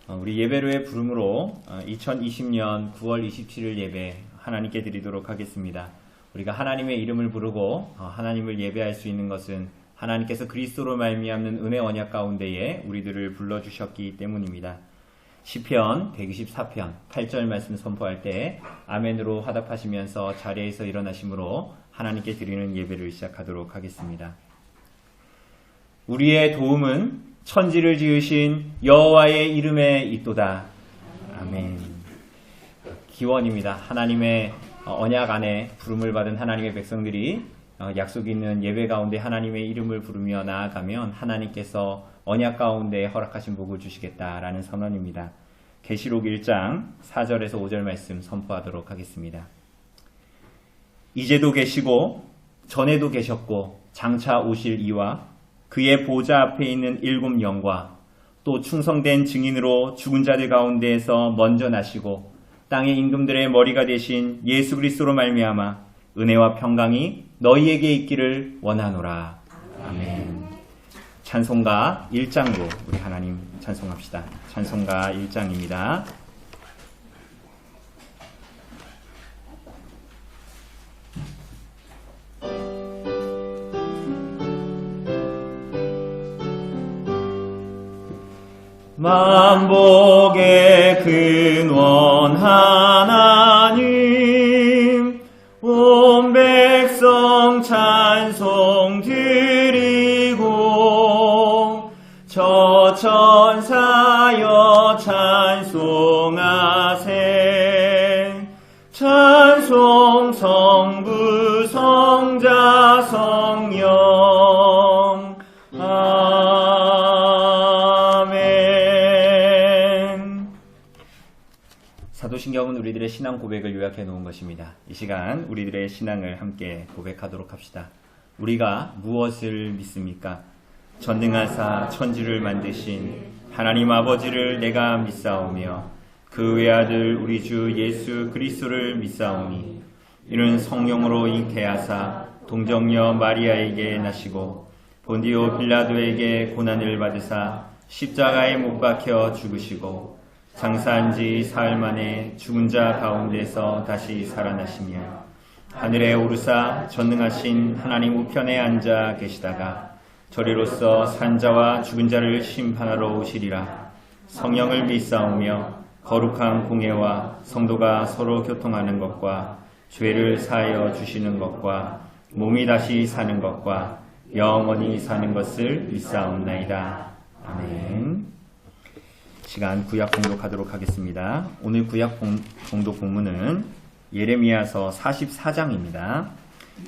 우리 예배로의 부름으로 2020년 9월 27일 예배 하나님께 드리도록 하겠습니다. 우리가 하나님의 이름을 부르고 하나님을 예배할 수 있는 것은 하나님께서 그리스도로 말미암는 은혜 언약 가운데에 우리들을 불러주셨기 때문입니다. 시편 124편 8절 말씀 선포할 때 아멘으로 화답하시면서 자리에서 일어나심으로 하나님께 드리는 예배를 시작하도록 하겠습니다. 우리의 도움은 천지를 지으신 여호와의 이름에 있도다. 아멘. 기원입니다. 하나님의 언약 안에 부름을 받은 하나님의 백성들이 약속이 있는 예배 가운데 하나님의 이름을 부르며 나아가면 하나님께서 언약 가운데 허락하신 복을 주시겠다라는 선언입니다. 계시록 1장 4절에서 5절 말씀 선포하도록 하겠습니다. 이제도 계시고 전에도 계셨고 장차 오실 이와 그의 보좌 앞에 있는 7 영과 또 충성된 증인으로 죽은 자들 가운데에서 먼저 나시고 땅의 임금들의 머리가 되신 예수 그리스도로 말미암아 은혜와 평강이 너희에게 있기를 원하노라. 아멘. 찬송가 1장으로 우리 하나님 찬송합시다. 찬송가 1장입니다. 만복의 근원 하나님 온 백성 찬송 드리고 저 천사여 찬송하세 찬송 성부 성자 성령 사도신경은 우리들의 신앙 고백을 요약해 놓은 것입니다. 이 시간 우리들의 신앙을 함께 고백하도록 합시다. 우리가 무엇을 믿습니까? 전능하사 천지를 만드신 하나님 아버지를 내가 믿사오며 그 외아들 우리 주 예수 그리스도를 믿사오니 이는 성령으로 잉태하사 동정녀 마리아에게 나시고 본디오 빌라도에게 고난을 받으사 십자가에 못 박혀 죽으시고 장사한 지 사흘 만에 죽은 자 가운데서 다시 살아나시며 하늘에 오르사 전능하신 하나님 우편에 앉아 계시다가 저리로서 산 자와 죽은 자를 심판하러 오시리라. 성령을 믿사오며 거룩한 공회와 성도가 서로 교통하는 것과 죄를 사하여 주시는 것과 몸이 다시 사는 것과 영원히 사는 것을 믿사옵나이다. 아멘. 시간 구약 봉독하도록 하겠습니다. 오늘 구약 봉독 본문은 예레미야서 44장입니다.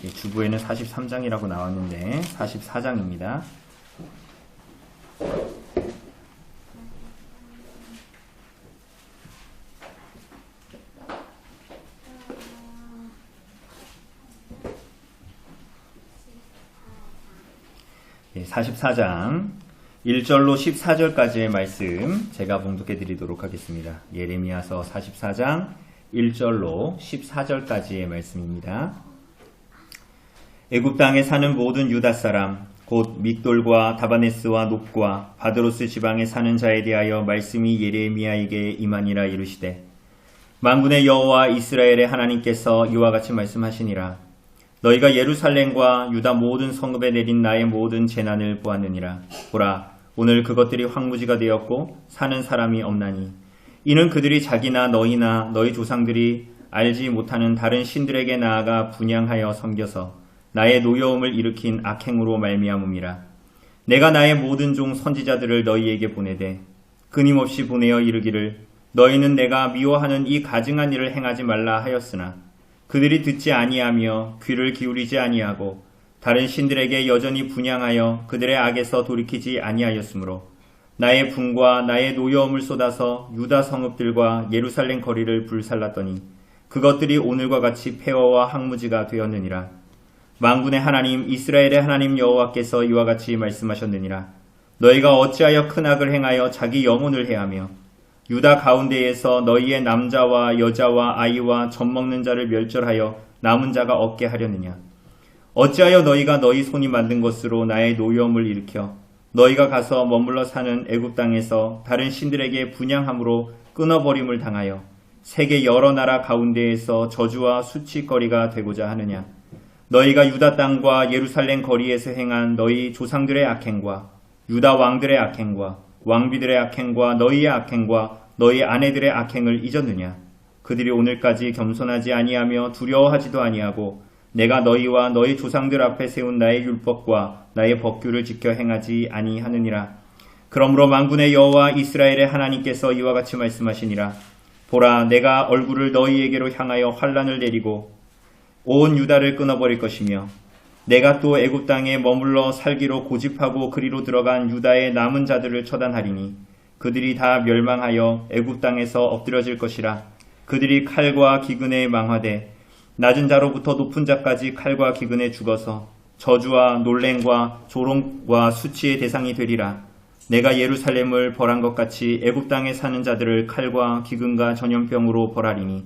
주부에는 43장이라고 나왔는데 44장입니다. 네, 44장 1절로 14절까지의 말씀 제가 봉독해 드리도록 하겠습니다. 예레미야서 44장 1절로 14절까지의 말씀입니다. 애굽 땅에 사는 모든 유다 사람 곧 믹돌과 다바네스와 높과 바드로스 지방에 사는 자에 대하여 말씀이 예레미야에게 임하니라 이르시되 만군의 여호와 이스라엘의 하나님께서 이와 같이 말씀하시니라. 너희가 예루살렘과 유다 모든 성읍에 내린 나의 모든 재난을 보았느니라. 보라 오늘 그것들이 황무지가 되었고 사는 사람이 없나니 이는 그들이 자기나 너희나 너희 조상들이 알지 못하는 다른 신들에게 나아가 분향하여 섬겨서 나의 노여움을 일으킨 악행으로 말미암음이라. 내가 나의 모든 종 선지자들을 너희에게 보내되 끊임없이 보내어 이르기를 너희는 내가 미워하는 이 가증한 일을 행하지 말라 하였으나 그들이 듣지 아니하며 귀를 기울이지 아니하고 다른 신들에게 여전히 분향하여 그들의 악에서 돌이키지 아니하였으므로 나의 분과 나의 노여움을 쏟아서 유다 성읍들과 예루살렘 거리를 불살랐더니 그것들이 오늘과 같이 폐허와 황무지가 되었느니라. 만군의 하나님 이스라엘의 하나님 여호와께서 이와 같이 말씀하셨느니라. 너희가 어찌하여 큰 악을 행하여 자기 영혼을 해하며 유다 가운데에서 너희의 남자와 여자와 아이와 젖먹는 자를 멸절하여 남은 자가 없게 하려느냐. 어찌하여 너희가 너희 손이 만든 것으로 나의 노여움을 일으켜 너희가 가서 머물러 사는 애굽 땅에서 다른 신들에게 분향함으로 끊어버림을 당하여 세계 여러 나라 가운데에서 저주와 수치거리가 되고자 하느냐? 너희가 유다 땅과 예루살렘 거리에서 행한 너희 조상들의 악행과 유다 왕들의 악행과 왕비들의 악행과 너희의 악행과 너희 아내들의 악행을 잊었느냐? 그들이 오늘까지 겸손하지 아니하며 두려워하지도 아니하고 내가 너희와 너희 조상들 앞에 세운 나의 율법과 나의 법규를 지켜 행하지 아니하느니라. 그러므로 만군의 여호와 이스라엘의 하나님께서 이와 같이 말씀하시니라. 보라, 내가 얼굴을 너희에게로 향하여 환란을 내리고 온 유다를 끊어버릴 것이며 내가 또 애굽 땅에 머물러 살기로 고집하고 그리로 들어간 유다의 남은 자들을 처단하리니 그들이 다 멸망하여 애굽 땅에서 엎드러질 것이라. 그들이 칼과 기근에 망하되 낮은 자로부터 높은 자까지 칼과 기근에 죽어서 저주와 놀램과 조롱과 수치의 대상이 되리라. 내가 예루살렘을 벌한 것 같이 애굽 땅에 사는 자들을 칼과 기근과 전염병으로 벌하리니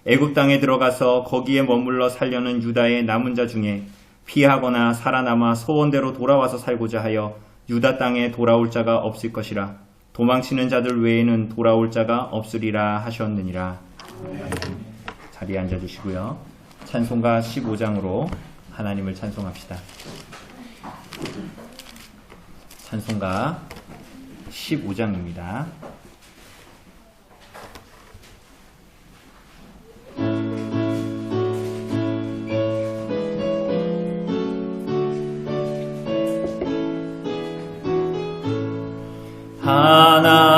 애굽 땅에 들어가서 거기에 머물러 살려는 유다의 남은 자 중에 피하거나 살아남아 소원대로 돌아와서 살고자 하여 유다 땅에 돌아올 자가 없을 것이라. 도망치는 자들 외에는 돌아올 자가 없으리라 하셨느니라. 자리에 앉아주시고요. 찬송가 15장으로 하나님을 찬송합시다. 찬송가 15장입니다.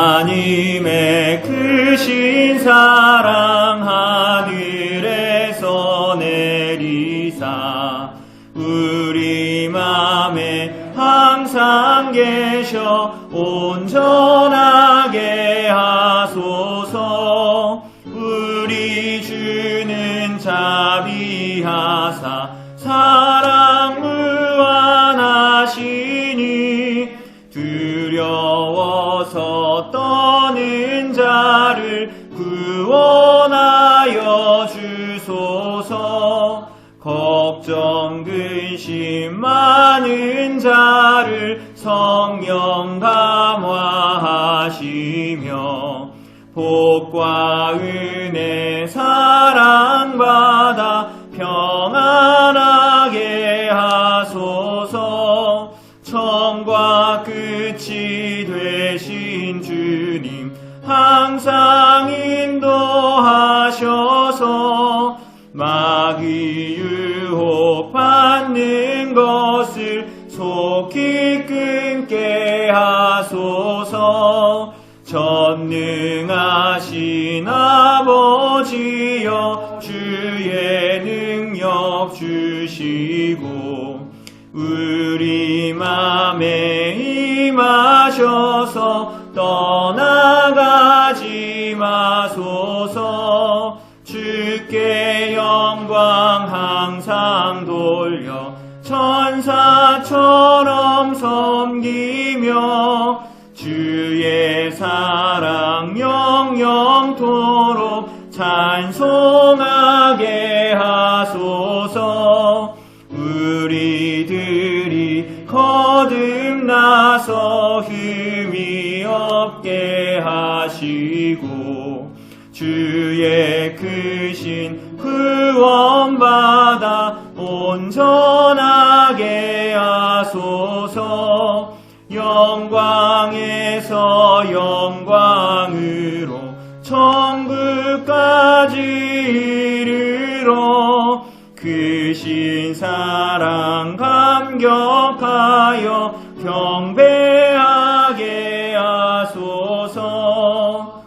하나님의 크신 사랑 하늘에서 내리사 우리 맘에 항상 계셔 온전하게 하소서. 우리 주는 자비하사 사랑 무한하시니 두려워서 떠는 자를 구원하여 주소서. 걱정 근심 많은 자를 성령 감화하시며 복과 은혜 사랑받아 평안하게 하소서. 처음과 끝이 되신 주님 항상 인도하셔서 마귀 유혹 받는 것을 속히 끊게 하소서. 전능하신 아버지여 주의 능력 주시고 우리 맘에 임하셔서 떠나가지 마소서. 주께 영광 항상 돌려 천사처럼 섬기며 주의 사랑 영영토록 찬송하게 하소서. 우리들이 거듭나서 흠이 없게 하시고 주의 크신 구원받아 온전하게 하소서. 영광에서 영광으로 천국까지 이르러 크신 사랑 감격하여 경배하게 하소서.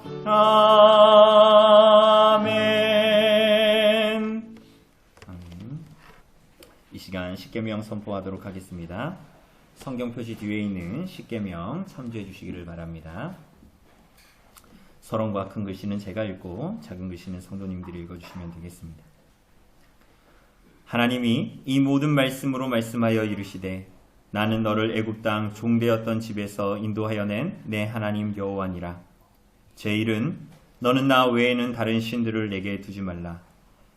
아멘. 이 시간 십계명 선포하도록 하겠습니다. 성경 표시 뒤에 있는 십계명 참조해 주시기를 바랍니다. 서론과 큰 글씨는 제가 읽고 작은 글씨는 성도님들이 읽어주시면 되겠습니다. 하나님이 이 모든 말씀으로 말씀하여 이르시되 나는 너를 애굽 땅 종되었던 집에서 인도하여 낸 내 하나님 여호와니라. 제1은 너는 나 외에는 다른 신들을 내게 두지 말라.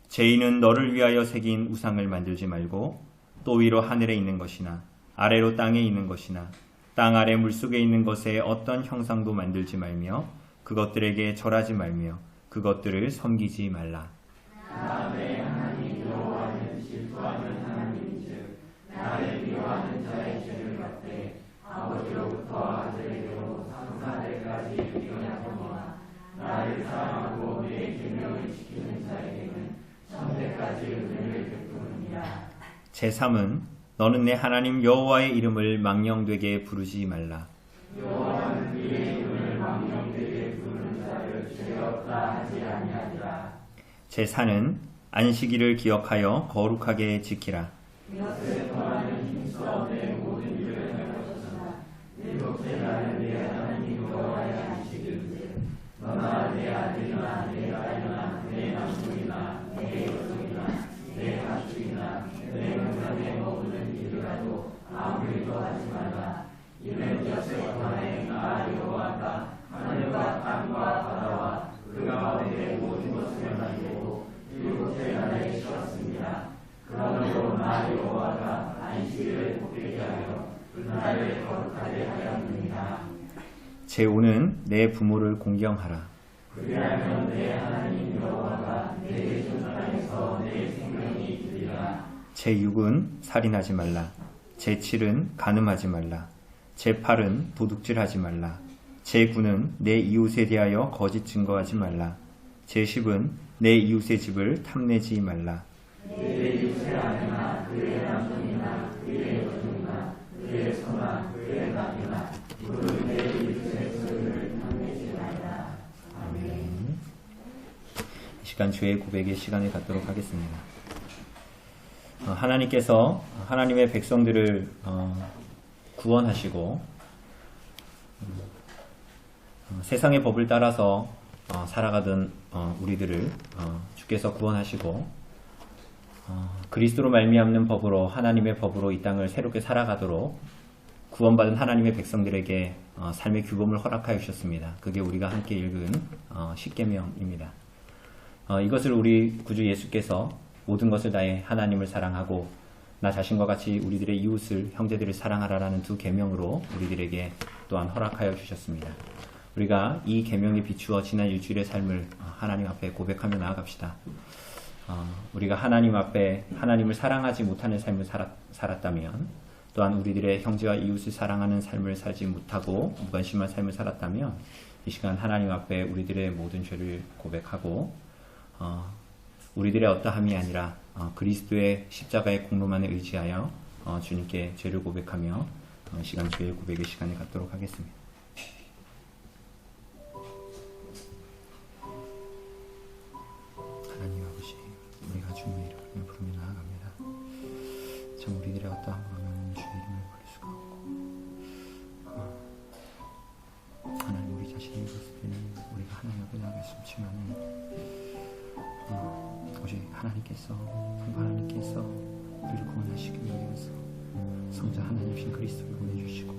제2는 너를 위하여 새긴 우상을 만들지 말고 또 위로 하늘에 있는 것이나 아래로 땅에 있는 것이나 땅 아래 물속에 있는 것에 어떤 형상도 만들지 말며 그것들에게 절하지 말며 그것들을 섬기지 말라. 내 하나님 여호와는 질투하는 하나님인즉 나를 미워하는 자의 죄를 갚되 아버지로부터 아들에게로 상사들까지 이르냐거니와 나를 사랑하고 내 계명을 지키는 자에게는 천대까지 은혜를 베푸느니라. 제3은 너는 내 하나님 여호와의 이름을 망령되게 부르지 말라. 여호와는 그의 이름을 망령되게 부르는 자를 죄없다 하지 아니하리라. 제4는 안식일을 기억하여 거룩하게 지키라. 이것을 통하는 힘써 내 모든 일을 해보셨으나 일곱째 날은 내 하나님 여호와의 안식일인즉 너나 내 아들이나 내 딸이나 내 남편이나 내 여종이나 내 가축이나 내 문간에 머무는 일이라도 아무리도 하지 말라. 이는 여호와의 나 여호와가 하늘과 땅과 바다와 그 가운데 모든 것을 만들고 일곱째 날에 쉬었습니다. 그러므로 나 여호와가 안식일을 복되게 하여 그날을 거룩하게 하였느니라. 제5는 내 부모를 공경하라. 그리하면 내 하나님 여호와가 내게 준 땅에서 내 생명이 있으리라. 제6은 살인하지 말라. 제7은 간음하지 말라. 제8은 도둑질하지 말라. 제9는 내 이웃에 대하여 거짓 증거하지 말라. 제10은 내 이웃의 집을 탐내지 말라. 내 이웃의 아내나 그의 남편이나 그의 여종이나 그의 소나 그의 남이나 물은 내 이웃의 소유를 탐내지 말라. 아멘. 이 시간 주의 고백의 시간을 갖도록 하겠습니다. 하나님께서 하나님의 백성들을 구원하시고 세상의 법을 따라서 살아가던 우리들을 주께서 구원하시고 그리스도로 말미암는 법으로 하나님의 법으로 이 땅을 새롭게 살아가도록 구원받은 하나님의 백성들에게 삶의 규범을 허락하여 주셨습니다. 그게 우리가 함께 읽은 십계명입니다. 이것을 우리 구주 예수께서 모든 것을 다해 하나님을 사랑하고 나 자신과 같이 우리들의 이웃을 형제들을 사랑하라라는 두 계명으로 우리들에게 또한 허락하여 주셨습니다. 우리가 이 계명에 비추어 지난 일주일의 삶을 하나님 앞에 고백하며 나아갑시다. 우리가 하나님 앞에 하나님을 사랑하지 못하는 삶을 살았다면, 또한 우리들의 형제와 이웃을 사랑하는 삶을 살지 못하고 무관심한 삶을 살았다면, 이 시간 하나님 앞에 우리들의 모든 죄를 고백하고 우리들의 어떠함이 아니라 그리스도의 십자가의 공로만을 의지하여 주님께 죄를 고백하며 이 시간 죄의 고백의 시간을 갖도록 하겠습니다. 하나님 아버지, 우리가 주님의 이름을 부르며 나아갑니다. 참 우리들의 어떠한 것은 주의 이름을 부를 수가 없고, 하나님 우리 자신이 봤을 때는 우리가 하나님 앞에 나아갈 수 없지만 오직 하나님께서 우리를 구원하시기 위해서 성자 하나님이신 그리스도를 보내주시고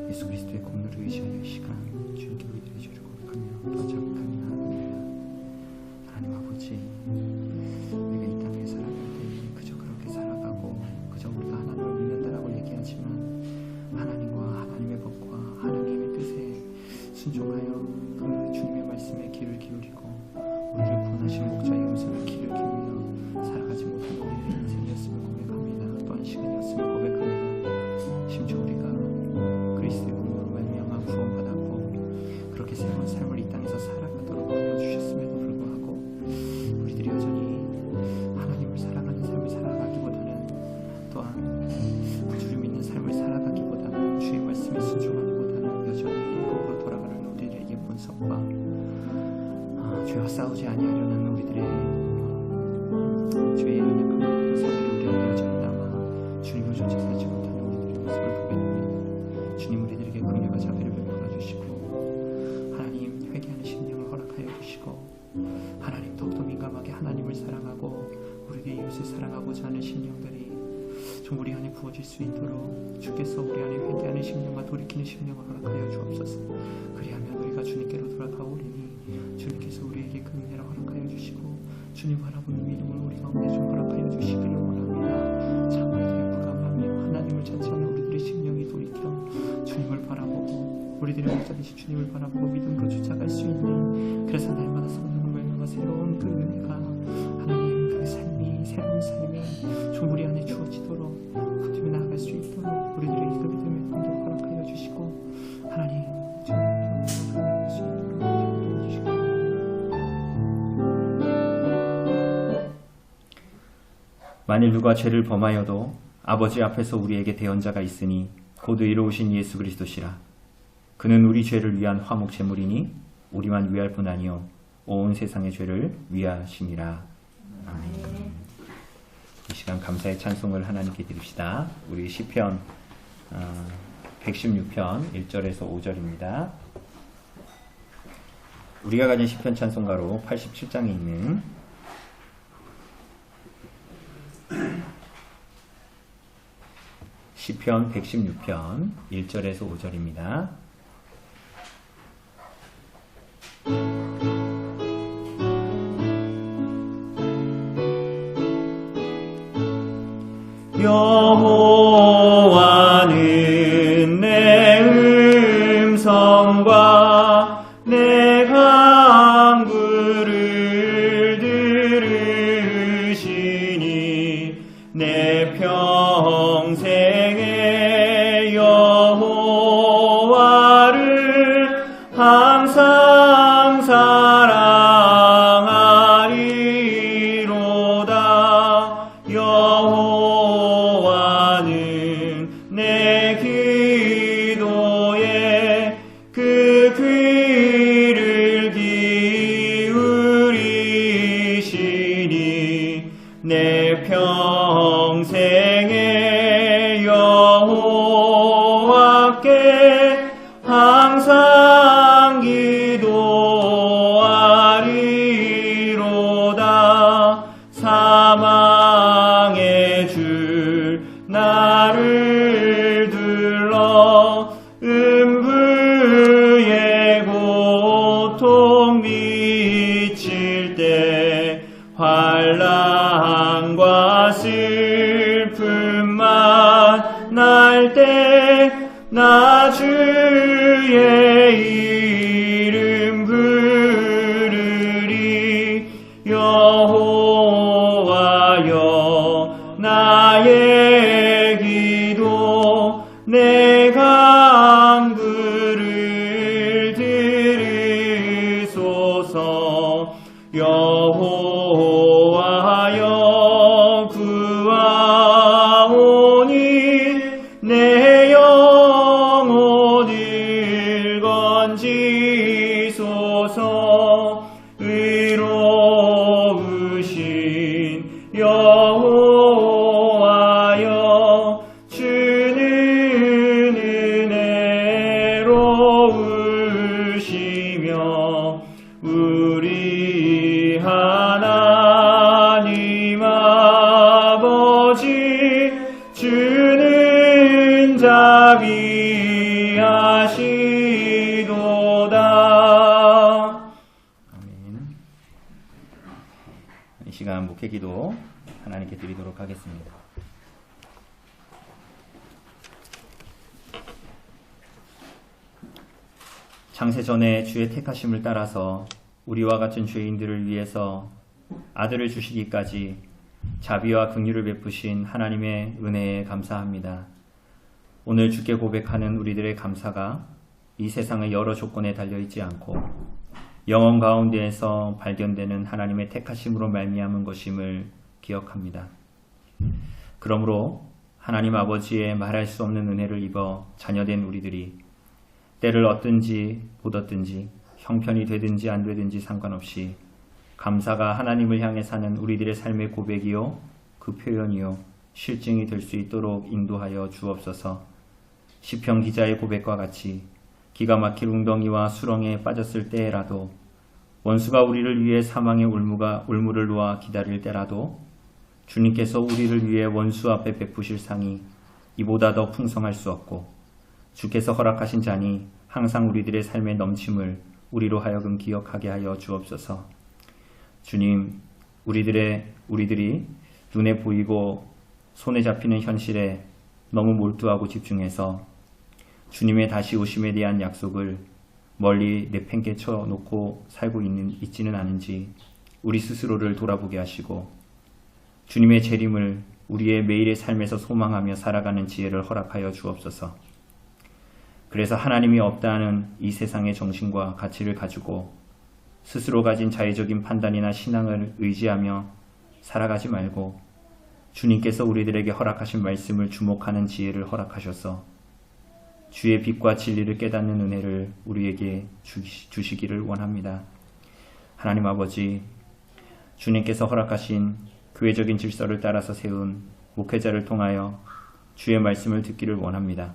예수 그리스도의 공로를 의지하여 이 시간 주님께 우리들의 죄를 고백하며 또 자백하며 나아갑니다. 하나님 아버지, 우리가 이 땅에 살아갈 때 그저 그렇게 살아가고 그저 우리가 하나님을 믿는다라고 얘기하지만 하나님과 하나님의 법과 하나님의 뜻에 순종하여 그 주님의 말씀에 귀를 기울이고 우리를 구원하신 목자의 음성을 귀를 기울여 살아가지 못한 우리의 인생이었음을 고백합니다. 또한 시간이었음을 고백합니다. 심지어 우리가 그리스도의 공로로 말미암아 구원받았고 그렇게 새로운 삶을 이 땅에서 살아가도록 하여 주셨음에도 불구하고 우리들이 여전히 하나님을 사랑하는 삶을 살아가기보다는 또한 구주를 믿는 삶을 살아가기보다는 주의 말씀에 순종하기보다는 여전히 거꾸로 돌아가는 우리들에게 본성과 죄와 싸우지 아니하려는 우리들의 죄의 연약함과 사들이 우리 안에 여전히 남아 주님을 존재하지 못하는 우리들의 모습을 보게 됩니다. 주님, 우리들에게 긍휼과 자비를 베풀어 주시고 하나님 회개하는 심령을 허락하여 주시고 하나님 더욱더 민감하게 하나님을 사랑하고 우리의 이웃을 사랑하고자 하는 심령들이 좀 우리 안에 부어질 수 있도록 주께서 우리 안에 회개하는 심령과 돌이키는 심령을 허락하여 주옵소서. 그리하면 우리가 주님께로 돌아가오리니 주님께서 우리에게 그 은혜를 허락하여 주시고 주님 바라보는 믿음을 우리 가운데 좀 허락하여 주시기를 원합니다. 참 우리들의 불감하며 하나님을 찾지 않는 우리들의 심령이 돌이켜 붙잡이시 주님을 바라보고 믿음으로 쫓아갈 수 있는, 그래서 날마다 성령을 말미암아 새로운 그 은혜가 하나님, 그 삶이 새로운 삶이 우리 안에 주어지도록 거듭 나아갈 수 있도록 우리들에게 그 믿음의 본도를 허락하여 주시고, 하나님 주님을 나아갈 수 있도록 도와주시고, 만일 누가 죄를 범하여도 아버지 앞에서 우리에게 대언자가 있으니 곧 의로우신 예수 그리스도시라. 그는 우리 죄를 위한 화목 제물이니 우리만 위할 뿐 아니요 온 세상의 죄를 위하심이라. 아멘. 이 시간 감사의 찬송을 하나님께 드립시다. 우리 시편 116편 1절에서 5절입니다. 우리가 가진 시편 찬송가로 87장에 있는 시편 116편 1절에서 5절입니다. 여호와는 내 음성과 내 간구를 들으시니 내 평생에 여호와를 항상 사랑하리로다. 여호와는 내 기도에 그 귀를 기울이시니 내 평생에 여호와께 항상 기도하리로다. 사망의 줄 나를 둘러 음부의 고통 미칠 때 환난과 슬픔만 날 때 나 주의 이름 부르리. 여호와여 나의 기도 내 간구를 들으소서. 여호와여 구하오니 내 영혼을 건지소서. 의로우신 여호와여 주는 은혜로우시며 우리 하나님 아버지 주는 자비하시도다. 아멘. 이 시간 목회기도 하나님께 드리도록 하겠습니다. 창세 전에 주의 택하심을 따라서 우리와 같은 죄인들을 위해서 아들을 주시기까지 자비와 긍휼을 베푸신 하나님의 은혜에 감사합니다. 오늘 주께 고백하는 우리들의 감사가 이 세상의 여러 조건에 달려있지 않고 영혼 가운데에서 발견되는 하나님의 택하심으로 말미암은 것임을 기억합니다. 그러므로 하나님 아버지의 말할 수 없는 은혜를 입어 자녀된 우리들이 때를 얻든지 못 얻든지 형편이 되든지 안 되든지 상관없이 감사가 하나님을 향해 사는 우리들의 삶의 고백이요 그 표현이요 실증이 될 수 있도록 인도하여 주옵소서. 시편 기자의 고백과 같이 기가 막힐 웅덩이와 수렁에 빠졌을 때라도 원수가 우리를 위해 사망의 울무를 놓아 기다릴 때라도 주님께서 우리를 위해 원수 앞에 베푸실 상이 이보다 더 풍성할 수 없고 주께서 허락하신 잔이 항상 우리들의 삶의 넘침을 우리로 하여금 기억하게 하여 주옵소서. 주님, 우리들이 눈에 보이고 손에 잡히는 현실에 너무 몰두하고 집중해서 주님의 다시 오심에 대한 약속을 멀리 내팽개쳐 놓고 살고 있지는 않은지 우리 스스로를 돌아보게 하시고 주님의 재림을 우리의 매일의 삶에서 소망하며 살아가는 지혜를 허락하여 주옵소서. 그래서 하나님이 없다는 이 세상의 정신과 가치를 가지고 스스로 가진 자의적인 판단이나 신앙을 의지하며 살아가지 말고 주님께서 우리들에게 허락하신 말씀을 주목하는 지혜를 허락하셔서 주의 빛과 진리를 깨닫는 은혜를 우리에게 주시기를 원합니다. 하나님 아버지, 주님께서 허락하신 교회적인 질서를 따라서 세운 목회자를 통하여 주의 말씀을 듣기를 원합니다.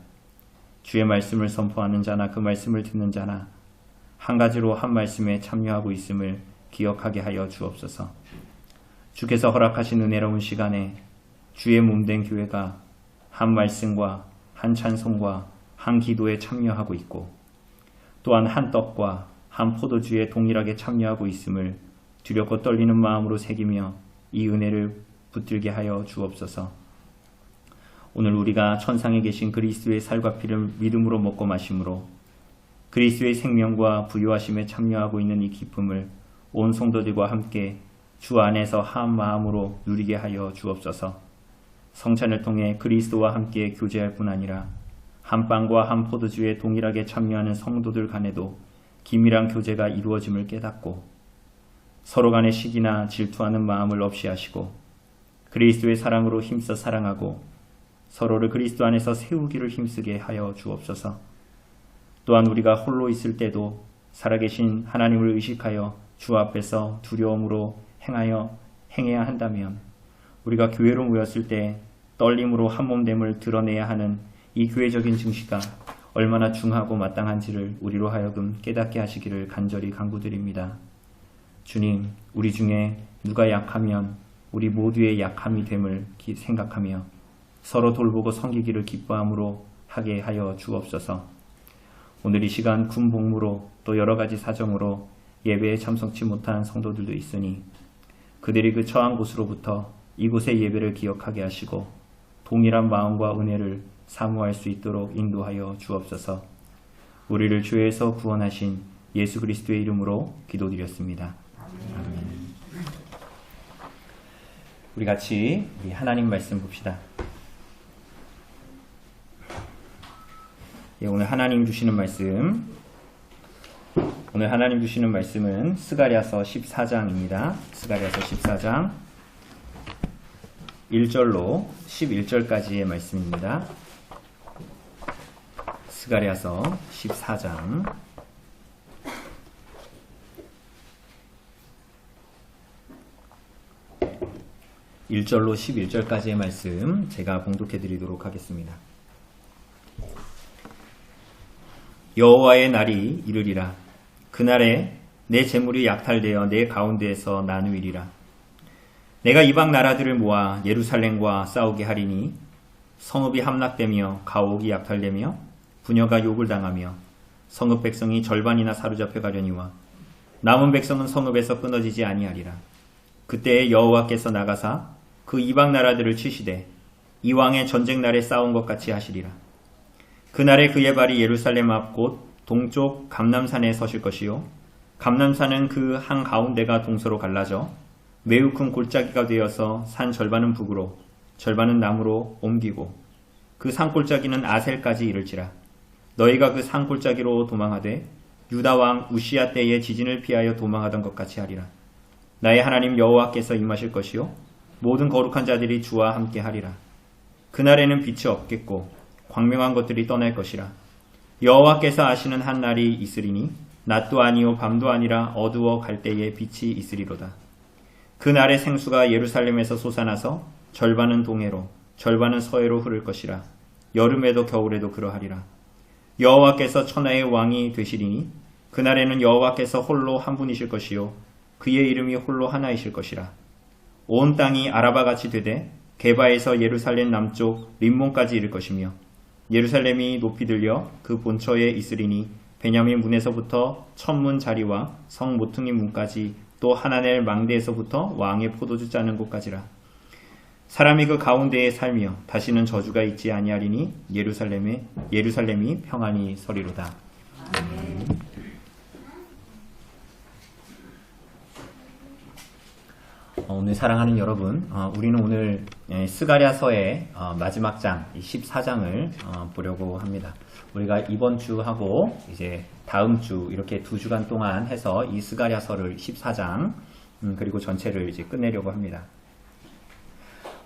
주의 말씀을 선포하는 자나 그 말씀을 듣는 자나 한 가지로 한 말씀에 참여하고 있음을 기억하게 하여 주옵소서. 주께서 허락하신 은혜로운 시간에 주의 몸된 교회가 한 말씀과 한 찬송과 한 기도에 참여하고 있고 또한 한 떡과 한 포도주에 동일하게 참여하고 있음을 두렵고 떨리는 마음으로 새기며 이 은혜를 붙들게 하여 주옵소서. 오늘 우리가 천상에 계신 그리스도의 살과 피를 믿음으로 먹고 마심으로 그리스도의 생명과 부유하심에 참여하고 있는 이 기쁨을 온 성도들과 함께 주 안에서 한 마음으로 누리게 하여 주옵소서. 성찬을 통해 그리스도와 함께 교제할 뿐 아니라 한 빵과 한 포도주에 동일하게 참여하는 성도들 간에도 긴밀한 교제가 이루어짐을 깨닫고 서로 간의 시기나 질투하는 마음을 없이 하시고 그리스도의 사랑으로 힘써 사랑하고 서로를 그리스도 안에서 세우기를 힘쓰게 하여 주옵소서. 또한 우리가 홀로 있을 때도 살아계신 하나님을 의식하여 주 앞에서 두려움으로 행해야 한다면 우리가 교회로 모였을 때 떨림으로 한몸됨을 드러내야 하는 이 교회적인 증시가 얼마나 중하고 마땅한지를 우리로 하여금 깨닫게 하시기를 간절히 간구드립니다. 주님, 우리 중에 누가 약하면 우리 모두의 약함이 됨을 생각하며 서로 돌보고 섬기기를 기뻐함으로 하게 하여 주옵소서. 오늘 이 시간 군 복무로 또 여러 가지 사정으로 예배에 참석치 못한 성도들도 있으니 그들이 그 처한 곳으로부터 이곳의 예배를 기억하게 하시고 동일한 마음과 은혜를 사모할 수 있도록 인도하여 주옵소서. 우리를 죄에서 구원하신 예수 그리스도의 이름으로 기도드렸습니다. 아멘. 우리 같이 하나님 말씀 봅시다. 오늘 하나님 주시는 말씀은 스가랴서 14장입니다. 스가랴서 14장 1절로 11절까지의 말씀입니다. 스가랴서 14장 1절로 11절까지의 말씀 제가 봉독해 드리도록 하겠습니다. 여호와의 날이 이르리라. 그날에 내 재물이 약탈되어 내 가운데에서 나누이리라. 내가 이방 나라들을 모아 예루살렘과 싸우게 하리니 성읍이 함락되며 가옥이 약탈되며 부녀가 욕을 당하며 성읍 백성이 절반이나 사로잡혀 가려니와 남은 백성은 성읍에서 끊어지지 아니하리라. 그때에 여호와께서 나가사 그 이방 나라들을 치시되 이왕의 전쟁 날에 싸운 것 같이 하시리라. 그날에 그의 발이 예루살렘 앞 곧 동쪽 감람산에 서실 것이요 감람산은 그 한 가운데가 동서로 갈라져 매우 큰 골짜기가 되어서 산 절반은 북으로 절반은 남으로 옮기고 그 산골짜기는 아셀까지 이를지라. 너희가 그 산골짜기로 도망하되 유다 왕 우시야 때의 지진을 피하여 도망하던 것 같이 하리라. 나의 하나님 여호와께서 임하실 것이요 모든 거룩한 자들이 주와 함께 하리라. 그날에는 빛이 없겠고 광명한 것들이 떠날 것이라. 여호와께서 아시는 한 날이 있으리니 낮도 아니요 밤도 아니라 어두워 갈 때에 빛이 있으리로다. 그날의 생수가 예루살렘에서 솟아나서 절반은 동해로 절반은 서해로 흐를 것이라. 여름에도 겨울에도 그러하리라. 여호와께서 천하의 왕이 되시리니 그날에는 여호와께서 홀로 한 분이실 것이요 그의 이름이 홀로 하나이실 것이라. 온 땅이 아라바같이 되되 게바에서 예루살렘 남쪽 림몬까지 이를 것이며 예루살렘이 높이 들려 그 본처에 있으리니 베냐민 문에서부터 천문 자리와 성 모퉁이 문까지 또 하나넬 망대에서부터 왕의 포도주 짜는 곳까지라. 사람이 그 가운데에 살며 다시는 저주가 있지 아니하리니 예루살렘이 평안히 서리로다. 아멘. 오늘 사랑하는 여러분, 우리는 오늘 스가랴서의 마지막 장, 14장을 보려고 합니다. 우리가 이번 주하고 이제 다음 주 이렇게 2주간 동안 해서 이 스가랴서를 14장 그리고 전체를 이제 끝내려고 합니다.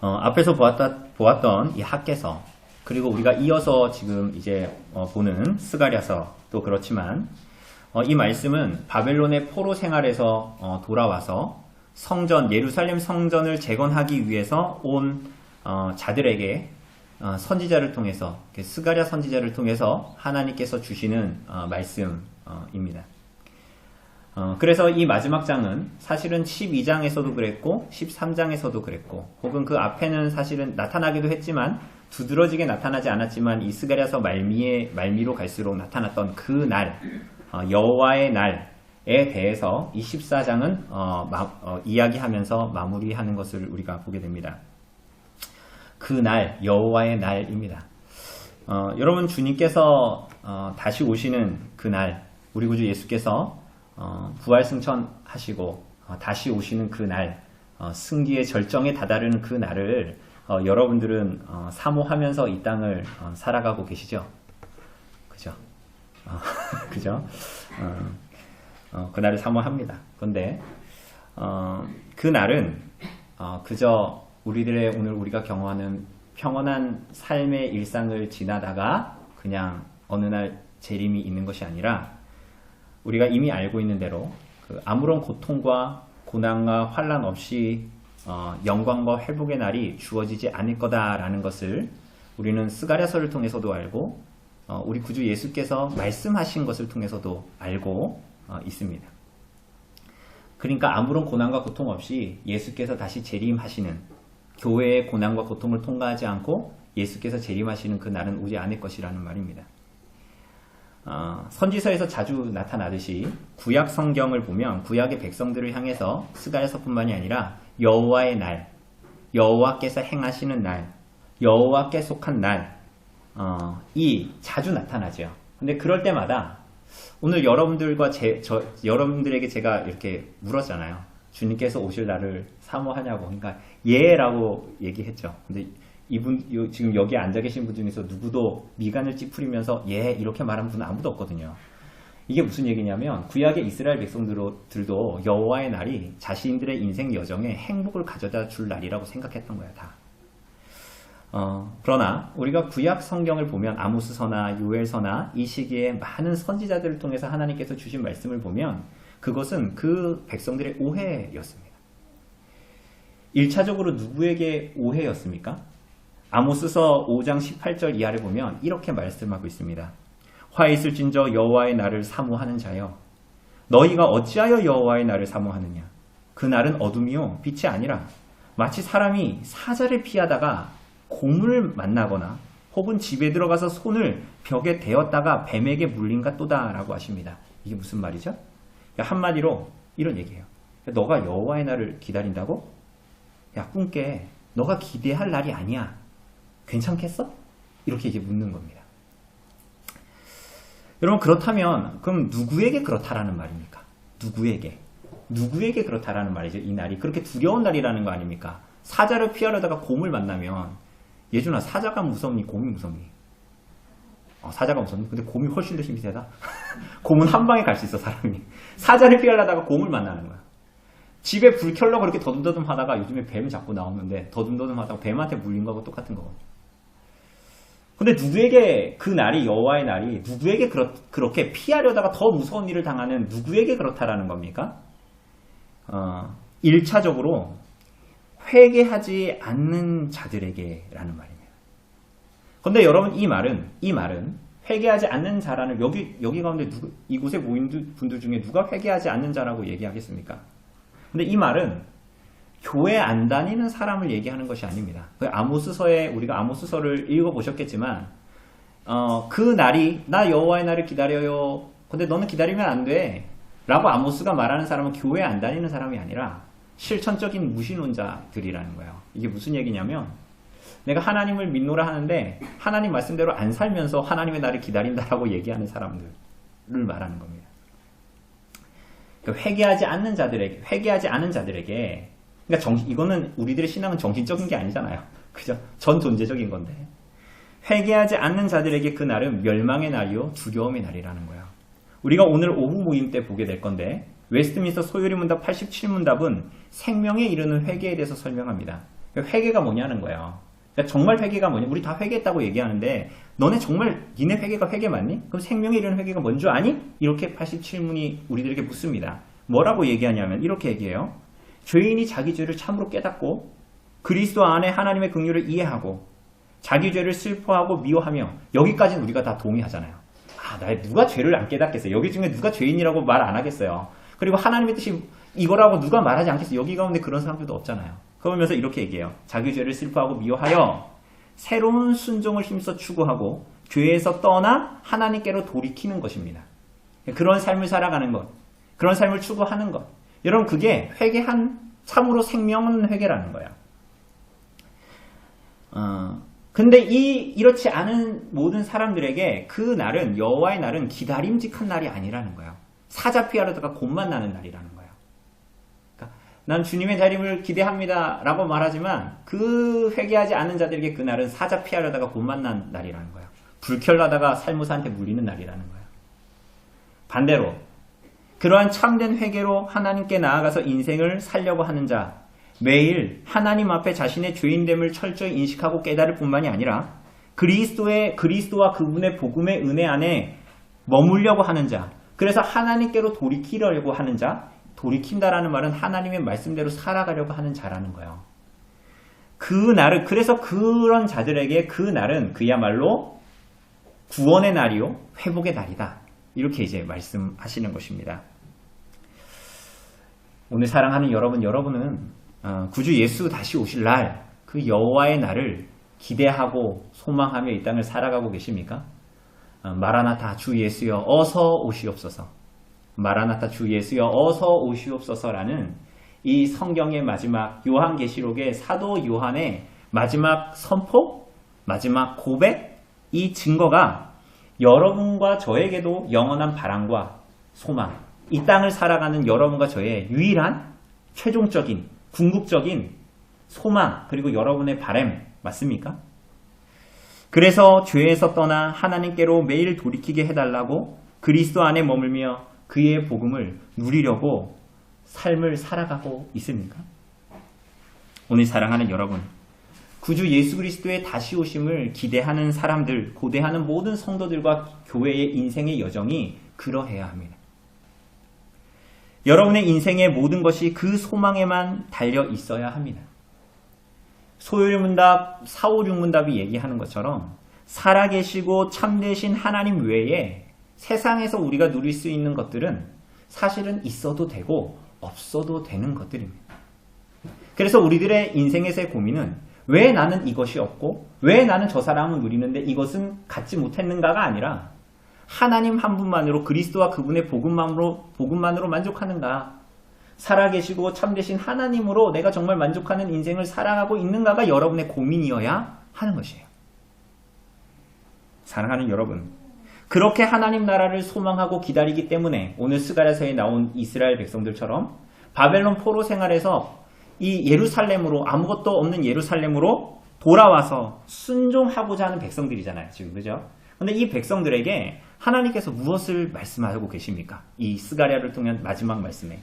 앞에서 보았던 이 학개서 그리고 우리가 이어서 지금 이제 보는 스가랴서도 그렇지만 이 말씀은 바벨론의 포로 생활에서 돌아와서 성전, 예루살렘 성전을 재건하기 위해서 온 자들에게 선지자를 통해서, 스가랴 선지자를 통해서 하나님께서 주시는 말씀입니다. 그래서 이 마지막 장은 사실은 12장에서도 그랬고 13장에서도 그랬고 혹은 그 앞에는 사실은 나타나기도 했지만 두드러지게 나타나지 않았지만 이 스가랴서 말미로 갈수록 나타났던 그 날, 여호와의 날에 대해서 이 14장은 이야기하면서 마무리하는 것을 우리가 보게 됩니다. 그 날, 여호와의 날입니다. 여러분, 주님께서 다시 오시는 그 날, 우리 구주 예수께서 부활승천하시고 다시 오시는 그 날, 승기의 절정에 다다르는 그 날을 여러분들은 사모하면서 이 땅을 살아가고 계시죠? 그죠? 그죠? 그날을 사모합니다. 그런데 그 날은 그저 우리들의 오늘 우리가 경험하는 평온한 삶의 일상을 지나다가 그냥 어느 날 재림이 있는 것이 아니라 우리가 이미 알고 있는 대로 아무런 고통과 고난과 환난 없이 영광과 회복의 날이 주어지지 않을 거다라는 것을 우리는 스가랴서를 통해서도 알고 우리 구주 예수께서 말씀하신 것을 통해서도 알고 있습니다. 그러니까 아무런 고난과 고통 없이 예수께서 다시 재림하시는, 교회의 고난과 고통을 통과하지 않고 예수께서 재림하시는 그 날은 오지 않을 것이라는 말입니다. 선지서에서 자주 나타나듯이 구약 성경을 보면 구약의 백성들을 향해서 스가랴서뿐만이 아니라 여호와의 날, 여호와께서 행하시는 날, 여호와께 속한 날, 이 자주 나타나죠. 근데 그럴 때마다 오늘 여러분들에게 제가 이렇게 물었잖아요. 주님께서 오실 날을 사모하냐고. 그러니까 예라고 얘기했죠. 근데 지금 여기 앉아 계신 분 중에서 누구도 미간을 찌푸리면서 예 이렇게 말한 분은 아무도 없거든요. 이게 무슨 얘기냐면 구약의 이스라엘 백성들도 여호와의 날이 자신들의 인생 여정에 행복을 가져다 줄 날이라고 생각했던 거야 다. 그러나 우리가 구약 성경을 보면 아모스서나 요엘서나 이 시기에 많은 선지자들을 통해서 하나님께서 주신 말씀을 보면 그것은 그 백성들의 오해였습니다. 1차적으로 누구에게 오해였습니까? 아모스서 5장 18절 이하를 보면 이렇게 말씀하고 있습니다. 화 있을진저 여호와의 날을 사모하는 자여, 너희가 어찌하여 여호와의 날을 사모하느냐? 그 날은 어둠이요 빛이 아니라 마치 사람이 사자를 피하다가 곰을 만나거나 혹은 집에 들어가서 손을 벽에 대었다가 뱀에게 물린가 또다라고 하십니다. 이게 무슨 말이죠? 한마디로 이런 얘기예요. 너가 여호와의 날을 기다린다고? 야 꿈깨, 너가 기대할 날이 아니야. 괜찮겠어? 이렇게 이제 묻는 겁니다. 여러분, 그렇다면 그럼 누구에게 그렇다라는 말입니까? 누구에게 그렇다라는 말이죠. 이 날이 그렇게 두려운 날이라는 거 아닙니까? 사자를 피하려다가 곰을 만나면, 예준아, 사자가 무섭니? 곰이 무섭니? 사자가 무섭니? 근데 곰이 훨씬 더 힘이 세다? 곰은 한 방에 갈 수 있어, 사람이. 사자를 피하려다가 곰을 만나는 거야. 집에 불 켜려고 그렇게 더듬더듬 하다가 요즘에 뱀이 자꾸 나오는데 더듬더듬 하다가 뱀한테 물린 거하고 똑같은 거거든요. 근데 누구에게 그 날이, 여호와의 날이 누구에게 그렇게 피하려다가 더 무서운 일을 당하는 누구에게 그렇다라는 겁니까? 1차적으로 회개하지 않는 자들에게라는 말입니다. 그런데 여러분, 이 말은 회개하지 않는 자라는, 여기 가운데 이곳에 모인 분들 중에 누가 회개하지 않는 자라고 얘기하겠습니까? 근데 이 말은 교회 안 다니는 사람을 얘기하는 것이 아닙니다. 우리가 아모스서를 읽어보셨겠지만 그 날이, 나 여호와의 날을 기다려요. 근데 너는 기다리면 안 돼 라고 아모스가 말하는 사람은 교회 안 다니는 사람이 아니라 실천적인 무신론자들이라는 거예요. 이게 무슨 얘기냐면 내가 하나님을 믿노라 하는데 하나님 말씀대로 안 살면서 하나님의 날을 기다린다라고 얘기하는 사람들을 말하는 겁니다. 그러니까 회개하지 않는 자들에게 그러니까 이거는 우리들의 신앙은 정신적인 게 아니잖아요. 그죠? 전 존재적인 건데. 회개하지 않는 자들에게 그 날은 멸망의 날이요 두려움의 날이라는 거예요. 우리가 오늘 오후 모임 때 보게 될 건데 웨스트민스터 소요리 문답 87문답은 생명에 이르는 회개에 대해서 설명합니다. 그러니까 회개가 뭐냐는 거예요. 그러니까 정말 회개가 뭐냐? 우리 다 회개했다고 얘기하는데 너네 정말 니네 회개가 회개 맞니? 그럼 생명에 이르는 회개가 뭔 줄 아니? 이렇게 87문이 우리들에게 묻습니다. 뭐라고 얘기하냐면 이렇게 얘기해요. 죄인이 자기 죄를 참으로 깨닫고 그리스도 안에 하나님의 긍휼을 이해하고 자기 죄를 슬퍼하고 미워하며 여기까지는 우리가 다 동의하잖아요. 누가 죄를 안 깨닫겠어요? 여기 중에 누가 죄인이라고 말 안 하겠어요? 그리고 하나님의 뜻이 이거라고 누가 말하지 않겠어요? 여기 가운데 그런 사람들도 없잖아요. 그러면서 이렇게 얘기해요. 자기 죄를 슬퍼하고 미워하여 새로운 순종을 힘써 추구하고 죄에서 떠나 하나님께로 돌이키는 것입니다. 그런 삶을 살아가는 것, 그런 삶을 추구하는 것. 여러분 그게 회개한 참으로 생명은 회개라는 거예요. 근데 이렇지 않은 모든 사람들에게 그 날은 여호와의 날은 기다림직한 날이 아니라는 거예요. 사자피하려다가 곧만 나는 날이라는 거예요. 그러니까 난 주님의 자림을 기대합니다 라고 말하지만 그 회개하지 않은 자들에게 그 날은 사자피하려다가 곧만 난 날이라는 거예요. 불결하다가 살모사한테 물리는 날이라는 거예요. 반대로 그러한 참된 회개로 하나님께 나아가서 인생을 살려고 하는 자, 매일 하나님 앞에 자신의 죄인됨을 철저히 인식하고 깨달을 뿐만이 아니라 그리스도와 그분의 복음의 은혜 안에 머물려고 하는 자, 그래서 하나님께로 돌이키려고 하는 자, 돌이킨다라는 말은 하나님의 말씀대로 살아가려고 하는 자라는 거예요. 그래서 그런 자들에게 그 날은 그야말로 구원의 날이요 회복의 날이다. 이렇게 이제 말씀하시는 것입니다. 오늘 사랑하는 여러분은 구주 예수 다시 오실 날, 그 여호와의 날을 기대하고 소망하며 이 땅을 살아가고 계십니까? 마라나타 주 예수여 어서 오시옵소서. 마라나타 주 예수여 어서 오시옵소서라는 이 성경의 마지막 요한계시록의 사도 요한의 마지막 선포, 마지막 고백, 이 증거가 여러분과 저에게도 영원한 바람과 소망, 이 땅을 살아가는 여러분과 저의 유일한 최종적인 궁극적인 소망 그리고 여러분의 바람 맞습니까? 그래서 죄에서 떠나 하나님께로 매일 돌이키게 해달라고 그리스도 안에 머물며 그의 복음을 누리려고 삶을 살아가고 있습니까? 오늘 사랑하는 여러분, 구주 예수 그리스도의 다시 오심을 기대하는 사람들, 고대하는 모든 성도들과 교회의 인생의 여정이 그러해야 합니다. 여러분의 인생의 모든 것이 그 소망에만 달려 있어야 합니다. 소요리문답 4, 5, 6문답이 얘기하는 것처럼 살아계시고 참되신 하나님 외에 세상에서 우리가 누릴 수 있는 것들은 사실은 있어도 되고 없어도 되는 것들입니다. 그래서 우리들의 인생에서의 고민은 왜 나는 이것이 없고 왜 나는 저 사람은 누리는데 이것은 갖지 못했는가가 아니라 하나님 한 분만으로 그리스도와 그분의 복음만으로 만족하는가? 살아계시고 참되신 하나님으로 내가 정말 만족하는 인생을 살아가고 있는가가 여러분의 고민이어야 하는 것이에요. 사랑하는 여러분, 그렇게 하나님 나라를 소망하고 기다리기 때문에 오늘 스가랴서에 나온 이스라엘 백성들처럼 바벨론 포로 생활에서 이 예루살렘으로 아무것도 없는 예루살렘으로 돌아와서 순종하고자 하는 백성들이잖아요. 지금 그죠? 근데 이 백성들에게 하나님께서 무엇을 말씀하고 계십니까? 이 스가랴를 통한 마지막 말씀에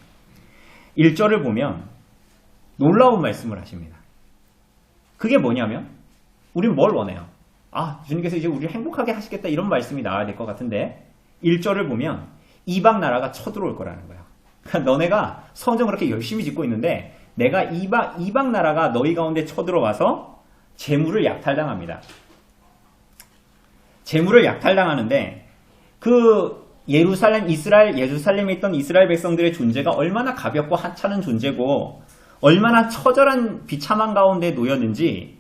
1절을 보면 놀라운 말씀을 하십니다. 그게 뭐냐면 우린 뭘 원해요? 주님께서 이제 우리를 행복하게 하시겠다 이런 말씀이 나와야 될 것 같은데 1절을 보면 이방 나라가 쳐들어올 거라는 거예요. 그러니까 너네가 성전 그렇게 열심히 짓고 있는데 내가 이방 나라가 너희 가운데 쳐들어와서 재물을 약탈당합니다. 재물을 약탈당하는데 그 예루살렘에 있던 이스라엘 백성들의 존재가 얼마나 가볍고 하찮은 존재고 얼마나 처절한 비참한 가운데 놓였는지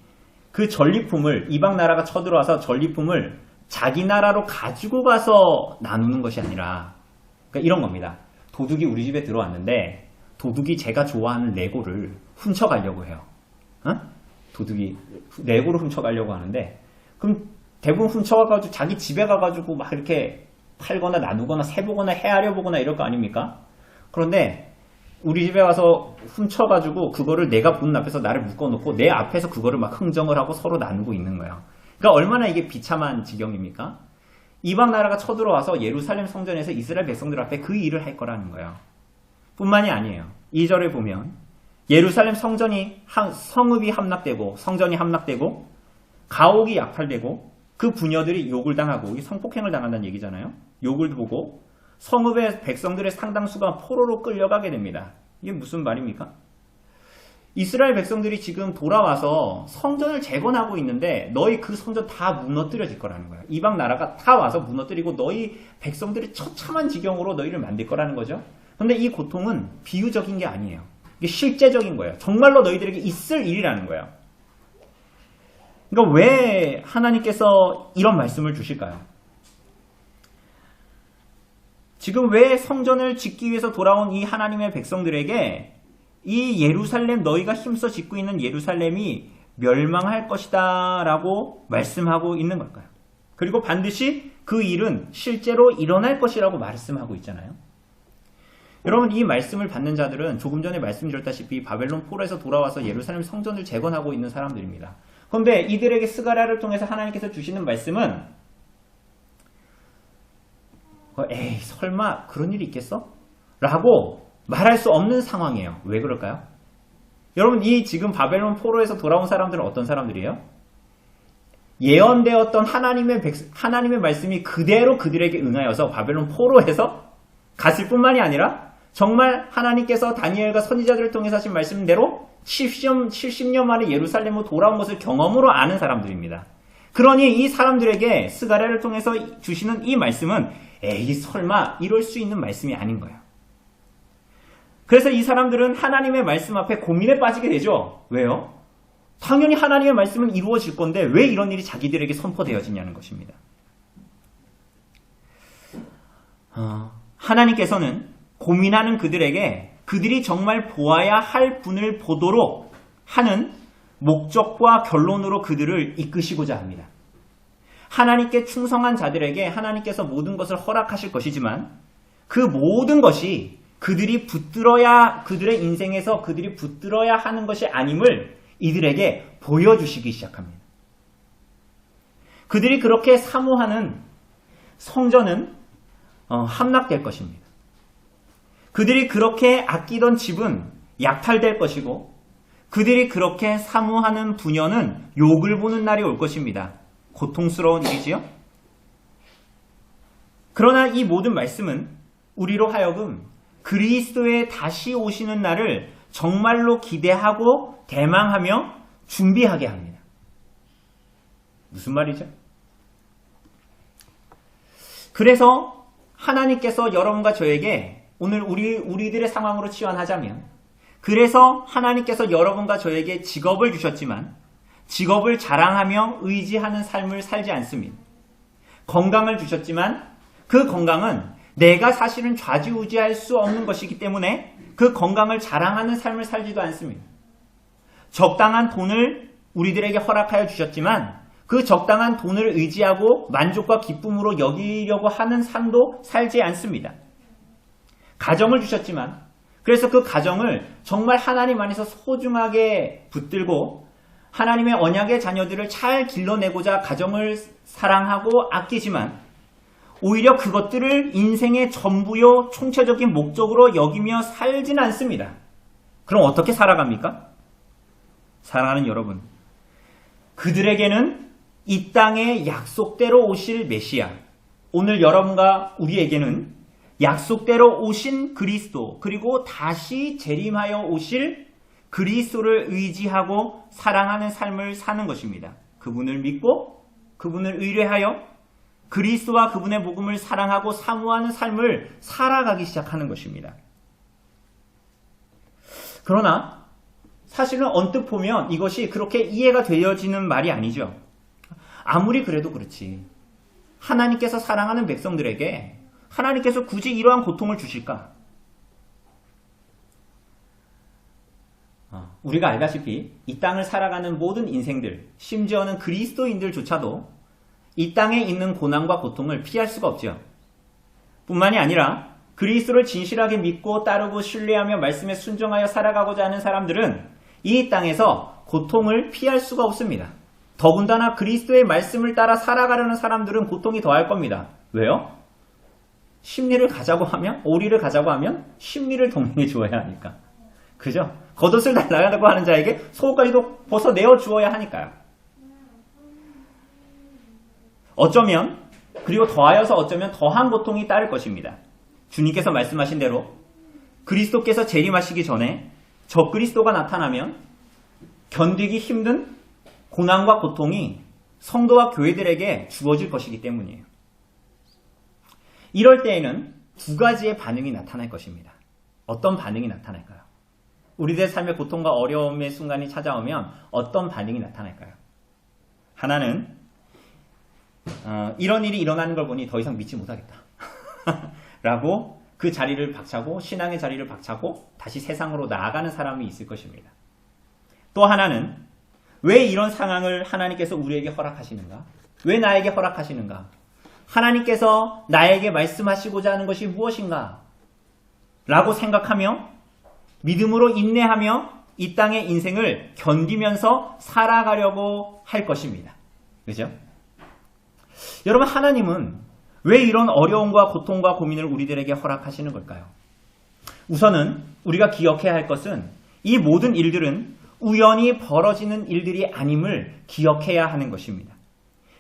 그 전리품을 이방 나라가 쳐들어와서 전리품을 자기 나라로 가지고 가서 나누는 것이 아니라 그러니까 이런 겁니다. 도둑이 우리 집에 들어왔는데 도둑이 제가 좋아하는 레고를 훔쳐가려고 해요. 도둑이 레고를 훔쳐가려고 하는데 그럼 대부분 훔쳐가가지고 자기 집에 가가지고 막 이렇게 팔거나 나누거나 세보거나 헤아려 보거나 이럴 거 아닙니까? 그런데 우리 집에 와서 훔쳐가지고 그거를 내가 보는 앞에서 나를 묶어놓고 내 앞에서 그거를 막 흥정을 하고 서로 나누고 있는 거야. 그러니까 얼마나 이게 비참한 지경입니까? 이방 나라가 쳐들어와서 예루살렘 성전에서 이스라엘 백성들 앞에 그 일을 할 거라는 거예요. 뿐만이 아니에요. 2절에 보면 예루살렘 성전이 성읍이 함락되고 성전이 함락되고 가옥이 약탈되고 그 부녀들이 욕을 당하고 이게 성폭행을 당한다는 얘기잖아요. 욕을 보고 성읍의 백성들의 상당수가 포로로 끌려가게 됩니다. 이게 무슨 말입니까? 이스라엘 백성들이 지금 돌아와서 성전을 재건하고 있는데 너희 그 성전 다 무너뜨려질 거라는 거야. 이방 나라가 다 와서 무너뜨리고 너희 백성들이 처참한 지경으로 너희를 만들 거라는 거죠. 근데 이 고통은 비유적인 게 아니에요. 이게 실제적인 거예요. 정말로 너희들에게 있을 일이라는 거예요. 그러니까 왜 하나님께서 이런 말씀을 주실까요? 지금 왜 성전을 짓기 위해서 돌아온 이 하나님의 백성들에게 이 예루살렘, 너희가 힘써 짓고 있는 예루살렘이 멸망할 것이다 라고 말씀하고 있는 걸까요? 그리고 반드시 그 일은 실제로 일어날 것이라고 말씀하고 있잖아요. 여러분, 이 말씀을 받는 자들은 조금 전에 말씀드렸다시피 바벨론 포로에서 돌아와서 예루살렘 성전을 재건하고 있는 사람들입니다. 그런데 이들에게 스가랴를 통해서 하나님께서 주시는 말씀은 에이 설마 그런 일이 있겠어? 라고 말할 수 없는 상황이에요. 왜 그럴까요? 여러분, 이 지금 바벨론 포로에서 돌아온 사람들은 어떤 사람들이에요? 예언되었던 하나님의 말씀이 그대로 그들에게 응하여서 바벨론 포로에서 갔을 뿐만이 아니라 정말 하나님께서 다니엘과 선지자들을 통해서 하신 말씀대로 70년 만에 예루살렘으로 돌아온 것을 경험으로 아는 사람들입니다. 그러니 이 사람들에게 스가랴를 통해서 주시는 이 말씀은 에이 설마 이럴 수 있는 말씀이 아닌 거예요. 그래서 이 사람들은 하나님의 말씀 앞에 고민에 빠지게 되죠. 왜요? 당연히 하나님의 말씀은 이루어질 건데 왜 이런 일이 자기들에게 선포되어지냐는 것입니다. 하나님께서는 고민하는 그들에게 그들이 정말 보아야 할 분을 보도록 하는 목적과 결론으로 그들을 이끄시고자 합니다. 하나님께 충성한 자들에게 하나님께서 모든 것을 허락하실 것이지만 그 모든 것이 그들이 그들의 인생에서 그들이 붙들어야 하는 것이 아님을 이들에게 보여주시기 시작합니다. 그들이 그렇게 사모하는 성전은 함락될 것입니다. 그들이 그렇게 아끼던 집은 약탈될 것이고 그들이 그렇게 사모하는 부녀는 욕을 보는 날이 올 것입니다. 고통스러운 일이지요? 그러나 이 모든 말씀은 우리로 하여금 그리스도의 다시 오시는 날을 정말로 기대하고 대망하며 준비하게 합니다. 무슨 말이죠? 그래서 하나님께서 여러분과 저에게 오늘 우리들의 상황으로 치환하자면 그래서 하나님께서 여러분과 저에게 직업을 주셨지만 직업을 자랑하며 의지하는 삶을 살지 않습니다. 건강을 주셨지만 그 건강은 내가 사실은 좌지우지할 수 없는 것이기 때문에 그 건강을 자랑하는 삶을 살지도 않습니다. 적당한 돈을 우리들에게 허락하여 주셨지만 그 적당한 돈을 의지하고 만족과 기쁨으로 여기려고 하는 삶도 살지 않습니다. 가정을 주셨지만 그래서 그 가정을 정말 하나님 안에서 소중하게 붙들고 하나님의 언약의 자녀들을 잘 길러내고자 가정을 사랑하고 아끼지만 오히려 그것들을 인생의 전부요 총체적인 목적으로 여기며 살진 않습니다. 그럼 어떻게 살아갑니까? 사랑하는 여러분, 그들에게는 이 땅에 약속대로 오실 메시아, 오늘 여러분과 우리에게는 약속대로 오신 그리스도, 그리고 다시 재림하여 오실 그리스도를 의지하고 사랑하는 삶을 사는 것입니다. 그분을 믿고 그분을 의뢰하여 그리스도와 그분의 복음을 사랑하고 사모하는 삶을 살아가기 시작하는 것입니다. 그러나 사실은 언뜻 보면 이것이 그렇게 이해가 되어지는 말이 아니죠. 아무리 그래도 그렇지. 하나님께서 사랑하는 백성들에게 하나님께서 굳이 이러한 고통을 주실까? 우리가 알다시피 이 땅을 살아가는 모든 인생들, 심지어는 그리스도인들조차도 이 땅에 있는 고난과 고통을 피할 수가 없죠. 뿐만이 아니라 그리스도를 진실하게 믿고 따르고 신뢰하며 말씀에 순종하여 살아가고자 하는 사람들은 이 땅에서 고통을 피할 수가 없습니다. 더군다나 그리스도의 말씀을 따라 살아가려는 사람들은 고통이 더할 겁니다. 왜요? 심리를 가자고 하면, 오리를 가자고 하면 심리를 동행해 주어야 하니까. 그죠? 겉옷을 달라고 하는 자에게 속옷까지도 벗어내어 주어야 하니까요. 어쩌면, 그리고 더하여서 어쩌면 더한 고통이 따를 것입니다. 주님께서 말씀하신 대로 그리스도께서 재림하시기 전에 적그리스도가 나타나면 견디기 힘든 고난과 고통이 성도와 교회들에게 주어질 것이기 때문이에요. 이럴 때에는 두 가지의 반응이 나타날 것입니다. 어떤 반응이 나타날까요? 우리들의 삶의 고통과 어려움의 순간이 찾아오면 어떤 반응이 나타날까요? 하나는 이런 일이 일어나는 걸 보니 더 이상 믿지 못하겠다 라고 그 자리를 박차고 신앙의 자리를 박차고 다시 세상으로 나아가는 사람이 있을 것입니다. 또 하나는 왜 이런 상황을 하나님께서 우리에게 허락하시는가? 왜 나에게 허락하시는가? 하나님께서 나에게 말씀하시고자 하는 것이 무엇인가? 라고 생각하며 믿음으로 인내하며 이 땅의 인생을 견디면서 살아가려고 할 것입니다. 그죠? 여러분, 하나님은 왜 이런 어려움과 고통과 고민을 우리들에게 허락하시는 걸까요? 우선은 우리가 기억해야 할 것은 이 모든 일들은 우연히 벌어지는 일들이 아님을 기억해야 하는 것입니다.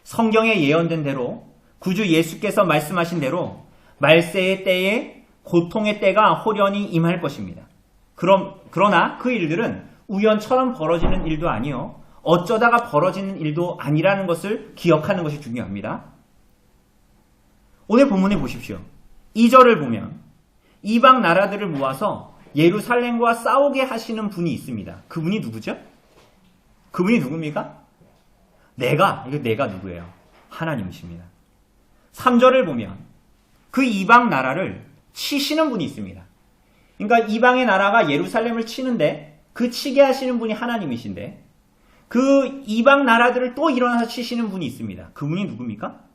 성경에 예언된 대로 구주 예수께서 말씀하신 대로 말세의 때에 고통의 때가 호련히 임할 것입니다. 그러나 그 일들은 우연처럼 벌어지는 일도 아니요 어쩌다가 벌어지는 일도 아니라는 것을 기억하는 것이 중요합니다. 오늘 본문에 보십시오. 2절을 보면 이방 나라들을 모아서 예루살렘과 싸우게 하시는 분이 있습니다. 그분이 누구죠? 그분이 누굽니까? 내가 누구예요? 하나님이십니다. 3절을 보면 그 이방 나라를 치시는 분이 있습니다. 그러니까 이방의 나라가 예루살렘을 치는데 그 치게 하시는 분이 하나님이신데 그 이방 나라들을 또 일어나서 치시는 분이 있습니다. 그분이 누굽니까?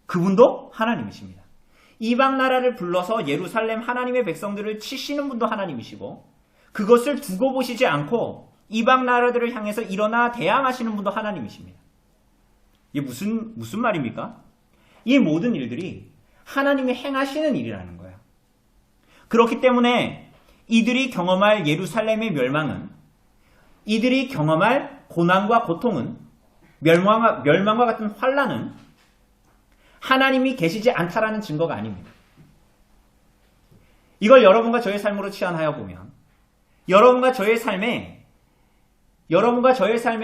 그분도 하나님이십니다. 이방 나라를 불러서 예루살렘 하나님의 백성들을 치시는 분도 하나님이시고 그것을 두고 보시지 않고 이방 나라들을 향해서 일어나 대항하시는 분도 하나님이십니다. 이게 무슨 말입니까? 이 모든 일들이 하나님이 행하시는 일이라는 거예요. 그렇기 때문에 이들이 경험할 예루살렘의 멸망은 이들이 경험할 고난과 고통은 멸망과 같은 환난은 하나님이 계시지 않다라는 증거가 아닙니다. 이걸 여러분과 저의 삶으로 치환하여 보면 여러분과 저의 삶에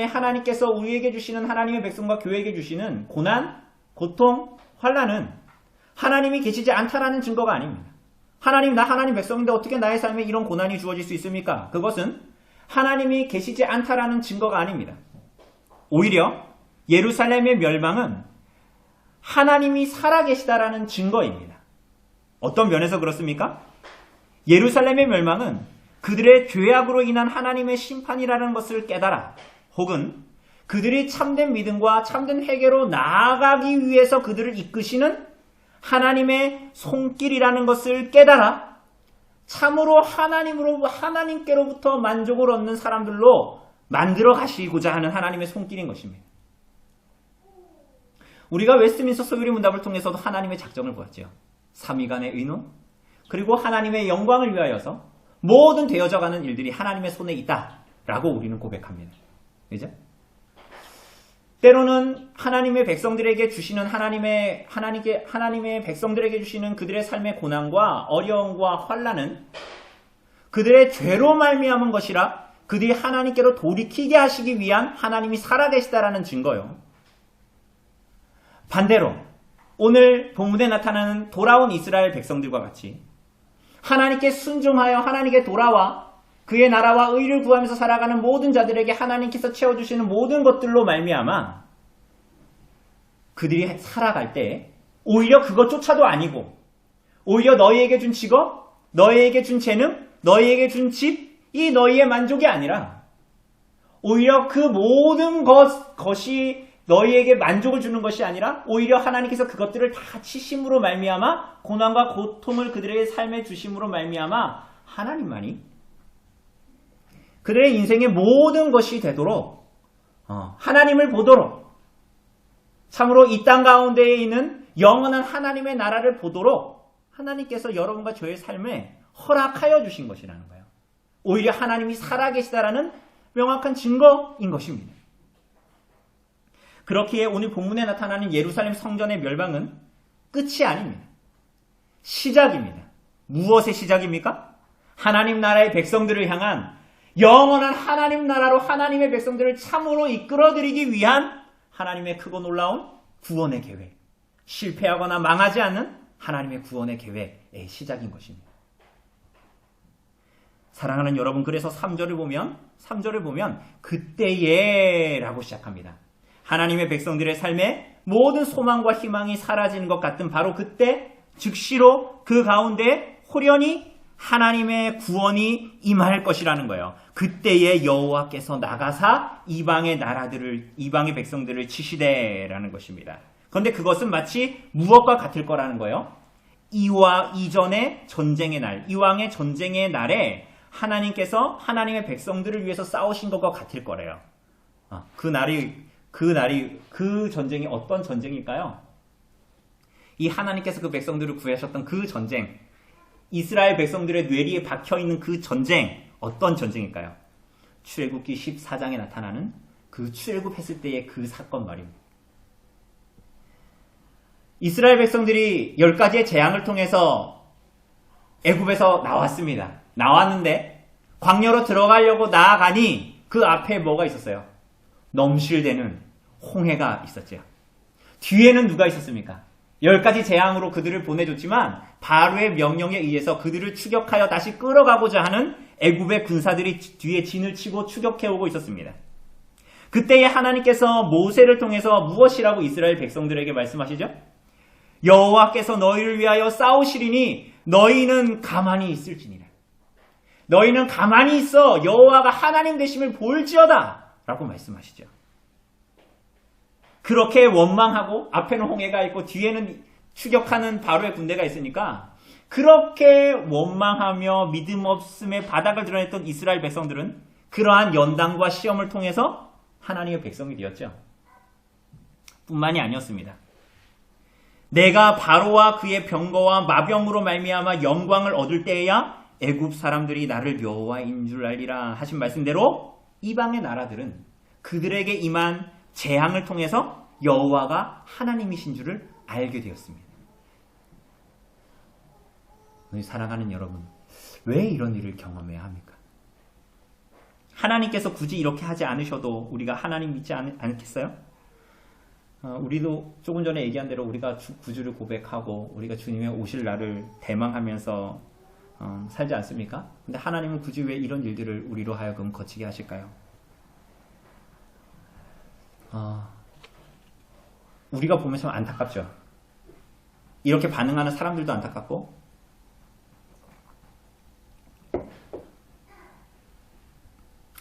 하나님께서 우리에게 주시는 하나님의 백성과 교회에게 주시는 고난, 고통, 환난은 하나님이 계시지 않다라는 증거가 아닙니다. 나 하나님 백성인데 어떻게 나의 삶에 이런 고난이 주어질 수 있습니까? 그것은 하나님이 계시지 않다라는 증거가 아닙니다. 오히려 예루살렘의 멸망은 하나님이 살아계시다라는 증거입니다. 어떤 면에서 그렇습니까? 예루살렘의 멸망은 그들의 죄악으로 인한 하나님의 심판이라는 것을 깨달아 혹은 그들이 참된 믿음과 참된 회개로 나아가기 위해서 그들을 이끄시는 하나님의 손길이라는 것을 깨달아 참으로 하나님께로부터 만족을 얻는 사람들로 만들어 가시고자 하는 하나님의 손길인 것입니다. 우리가 웨스트민스터 소유리 문답을 통해서도 하나님의 작정을 보았죠. 삼위간의 의논, 그리고 하나님의 영광을 위하여서 모든 되어져가는 일들이 하나님의 손에 있다라고 우리는 고백합니다. 그죠? 때로는 하나님의 백성들에게 주시는 하나님의 백성들에게 주시는 그들의 삶의 고난과 어려움과 환난은 그들의 죄로 말미암은 것이라 그들이 하나님께로 돌이키게 하시기 위한 하나님이 살아계시다라는 증거요. 반대로 오늘 본문에 나타나는 돌아온 이스라엘 백성들과 같이 하나님께 순종하여 하나님께 돌아와 그의 나라와 의를 구하면서 살아가는 모든 자들에게 하나님께서 채워주시는 모든 것들로 말미암아 그들이 살아갈 때 오히려 그것조차도 아니고 오히려 너희에게 준 직업, 너희에게 준 재능, 너희에게 준 집, 이 너희의 만족이 아니라 오히려 그 모든 것이 너희에게 만족을 주는 것이 아니라 오히려 하나님께서 그것들을 다 치심으로 말미암아 고난과 고통을 그들의 삶에 주심으로 말미암아 하나님만이 그들의 인생의 모든 것이 되도록 하나님을 보도록 참으로 이 땅 가운데에 있는 영원한 하나님의 나라를 보도록 하나님께서 여러분과 저의 삶에 허락하여 주신 것이라는 거예요. 오히려 하나님이 살아계시다라는 명확한 증거인 것입니다. 그렇기에 오늘 본문에 나타나는 예루살렘 성전의 멸망은 끝이 아닙니다. 시작입니다. 무엇의 시작입니까? 하나님 나라의 백성들을 향한 영원한 하나님 나라로 하나님의 백성들을 참으로 이끌어들이기 위한 하나님의 크고 놀라운 구원의 계획, 실패하거나 망하지 않는 하나님의 구원의 계획의 시작인 것입니다. 사랑하는 여러분, 그래서 3절을 보면 그때에 라고 시작합니다. 하나님의 백성들의 삶에 모든 소망과 희망이 사라지는 것 같은 바로 그때 즉시로 그 가운데 홀연히 하나님의 구원이 임할 것이라는 거예요. 그때에 여호와께서 나가사 이방의 백성들을 치시되라는 것입니다. 그런데 그것은 마치 무엇과 같을 거라는 거예요? 이와 이전의 전쟁의 날, 이왕의 전쟁의 날에 하나님께서 하나님의 백성들을 위해서 싸우신 것과 같을 거래요. 그 전쟁이 어떤 전쟁일까요? 이 하나님께서 그 백성들을 구하셨던 그 전쟁, 이스라엘 백성들의 뇌리에 박혀있는 그 전쟁, 어떤 전쟁일까요? 출애굽기 14장에 나타나는 그 출애굽했을 때의 그 사건 말입니다. 이스라엘 백성들이 10가지의 재앙을 통해서 애굽에서 나왔습니다. 나왔는데 광야로 들어가려고 나아가니 그 앞에 뭐가 있었어요? 넘실대는 홍해가 있었죠. 뒤에는 누가 있었습니까? 10가지 재앙으로 그들을 보내줬지만 바로의 명령에 의해서 그들을 추격하여 다시 끌어가고자 하는 애굽의 군사들이 뒤에 진을 치고 추격해오고 있었습니다. 그때에 하나님께서 모세를 통해서 무엇이라고 이스라엘 백성들에게 말씀하시죠? 여호와께서 너희를 위하여 싸우시리니 너희는 가만히 있을지니라. 너희는 가만히 있어 여호와가 하나님 되심을 볼지어다 라고 말씀하시죠. 그렇게 원망하고 앞에는 홍해가 있고 뒤에는 추격하는 바로의 군대가 있으니까 그렇게 원망하며 믿음 없음의 바닥을 드러냈던 이스라엘 백성들은 그러한 연단과 시험을 통해서 하나님의 백성이 되었죠. 뿐만이 아니었습니다. 내가 바로와 그의 병거와 마병으로 말미암아 영광을 얻을 때에야 애굽 사람들이 나를 여호와인 줄 알리라 하신 말씀대로 이방의 나라들은 그들에게 임한 재앙을 통해서 여호와가 하나님이신 줄을 알게 되었습니다. 우리 사랑하는 여러분, 왜 이런 일을 경험해야 합니까? 하나님께서 굳이 이렇게 하지 않으셔도 우리가 하나님 믿지 않겠어요? 우리도 조금 전에 얘기한 대로 우리가 구주를 고백하고 우리가 주님의 오실 날을 대망하면서 살지 않습니까? 근데 하나님은 굳이 왜 이런 일들을 우리로 하여금 거치게 하실까요? 우리가 보면 참 안타깝죠. 이렇게 반응하는 사람들도 안타깝고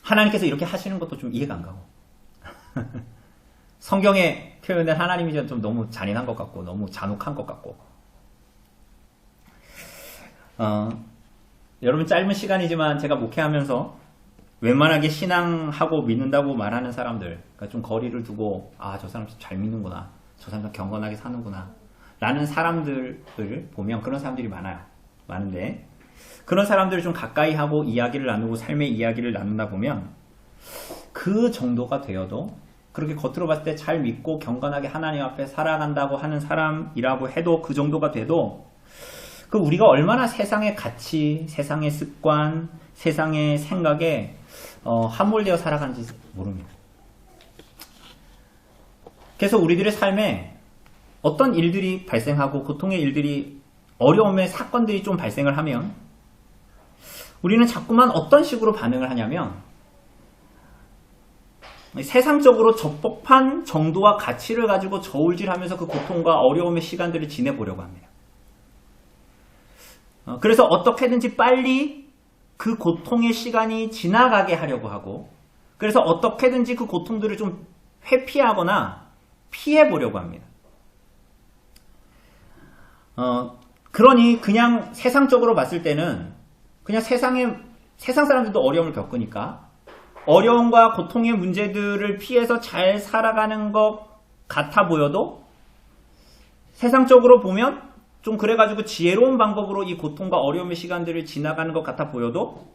하나님께서 이렇게 하시는 것도 좀 이해가 안 가고 성경에 표현된 하나님이 좀 너무 잔인한 것 같고 너무 잔혹한 것 같고 여러분 짧은 시간이지만 제가 목회하면서 웬만하게 신앙하고 믿는다고 말하는 사람들 그러니까 좀 거리를 두고 저 사람 잘 믿는구나 저 사람 경건하게 사는구나 라는 사람들을 보면 그런 사람들이 많은데 그런 사람들을 좀 가까이 하고 이야기를 나누고 삶의 이야기를 나눈다 보면 그 정도가 되어도 그렇게 겉으로 봤을 때 잘 믿고 경건하게 하나님 앞에 살아간다고 하는 사람이라고 해도 그 정도가 돼도 그 우리가 얼마나 세상의 가치, 세상의 습관, 세상의 생각에 함몰되어 살아가는지 모릅니다. 그래서 우리들의 삶에 어떤 일들이 발생하고 고통의 일들이 어려움의 사건들이 좀 발생을 하면 우리는 자꾸만 어떤 식으로 반응을 하냐면 세상적으로 적법한 정도와 가치를 가지고 저울질하면서 그 고통과 어려움의 시간들을 지내보려고 합니다. 그래서 어떻게든지 빨리 그 고통의 시간이 지나가게 하려고 하고 그래서 어떻게든지 그 고통들을 좀 회피하거나 피해보려고 합니다. 그러니 그냥 세상적으로 봤을 때는 그냥 세상 사람들도 어려움을 겪으니까 어려움과 고통의 문제들을 피해서 잘 살아가는 것 같아 보여도 세상적으로 보면 좀 그래가지고 지혜로운 방법으로 이 고통과 어려움의 시간들을 지나가는 것 같아 보여도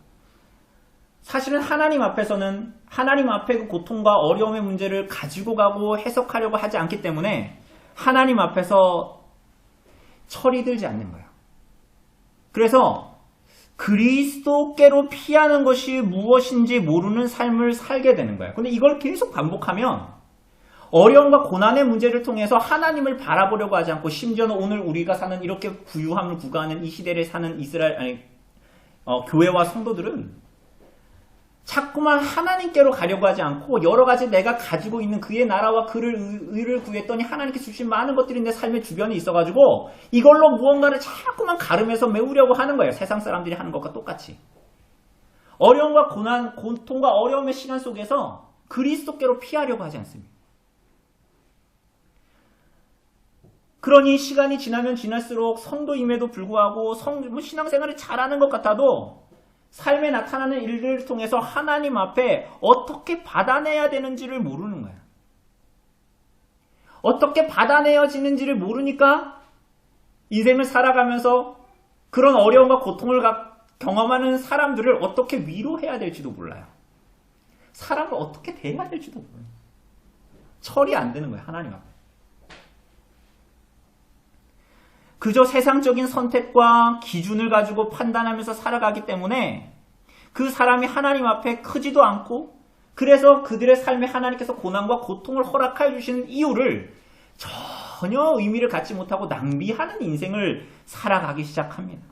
사실은 하나님 앞에서는 하나님 앞에 그 고통과 어려움의 문제를 가지고 가고 해석하려고 하지 않기 때문에 하나님 앞에서 철이 들지 않는 거예요. 그래서 그리스도께로 피하는 것이 무엇인지 모르는 삶을 살게 되는 거예요. 근데 이걸 계속 반복하면 어려움과 고난의 문제를 통해서 하나님을 바라보려고 하지 않고 심지어는 오늘 우리가 사는 이렇게 부유함을 구가하는 이 시대를 사는 교회와 성도들은 자꾸만 하나님께로 가려고 하지 않고 여러 가지 내가 가지고 있는 그의 나라와 그를 의를 구했더니 하나님께 주신 많은 것들이 내 삶의 주변에 있어가지고 이걸로 무언가를 자꾸만 가름해서 메우려고 하는 거예요. 세상 사람들이 하는 것과 똑같이. 어려움과 고난, 고통과 어려움의 시간 속에서 그리스도께로 피하려고 하지 않습니다. 그러니 시간이 지나면 지날수록 성도임에도 불구하고 신앙생활을 잘하는 것 같아도 삶에 나타나는 일들을 통해서 하나님 앞에 어떻게 받아내야 되는지를 모르는 거예요. 어떻게 받아내어지는지를 모르니까 인생을 살아가면서 그런 어려움과 고통을 경험하는 사람들을 어떻게 위로해야 될지도 몰라요. 사람을 어떻게 대해야 될지도 몰라요. 철이 안 드는 거예요. 하나님 앞에. 그저 세상적인 선택과 기준을 가지고 판단하면서 살아가기 때문에 그 사람이 하나님 앞에 크지도 않고 그래서 그들의 삶에 하나님께서 고난과 고통을 허락해 주시는 이유를 전혀 의미를 갖지 못하고 낭비하는 인생을 살아가기 시작합니다.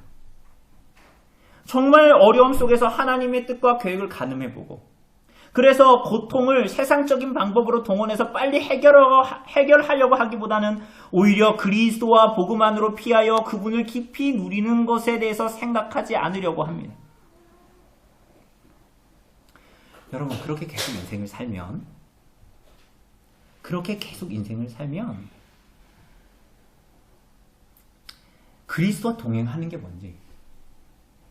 정말 어려움 속에서 하나님의 뜻과 계획을 가늠해보고 그래서 고통을 세상적인 방법으로 동원해서 빨리 해결하려고 하기보다는 오히려 그리스도와 복음 안으로 피하여 그분을 깊이 누리는 것에 대해서 생각하지 않으려고 합니다. 여러분 그렇게 계속 인생을 살면 그리스도와 동행하는 게 뭔지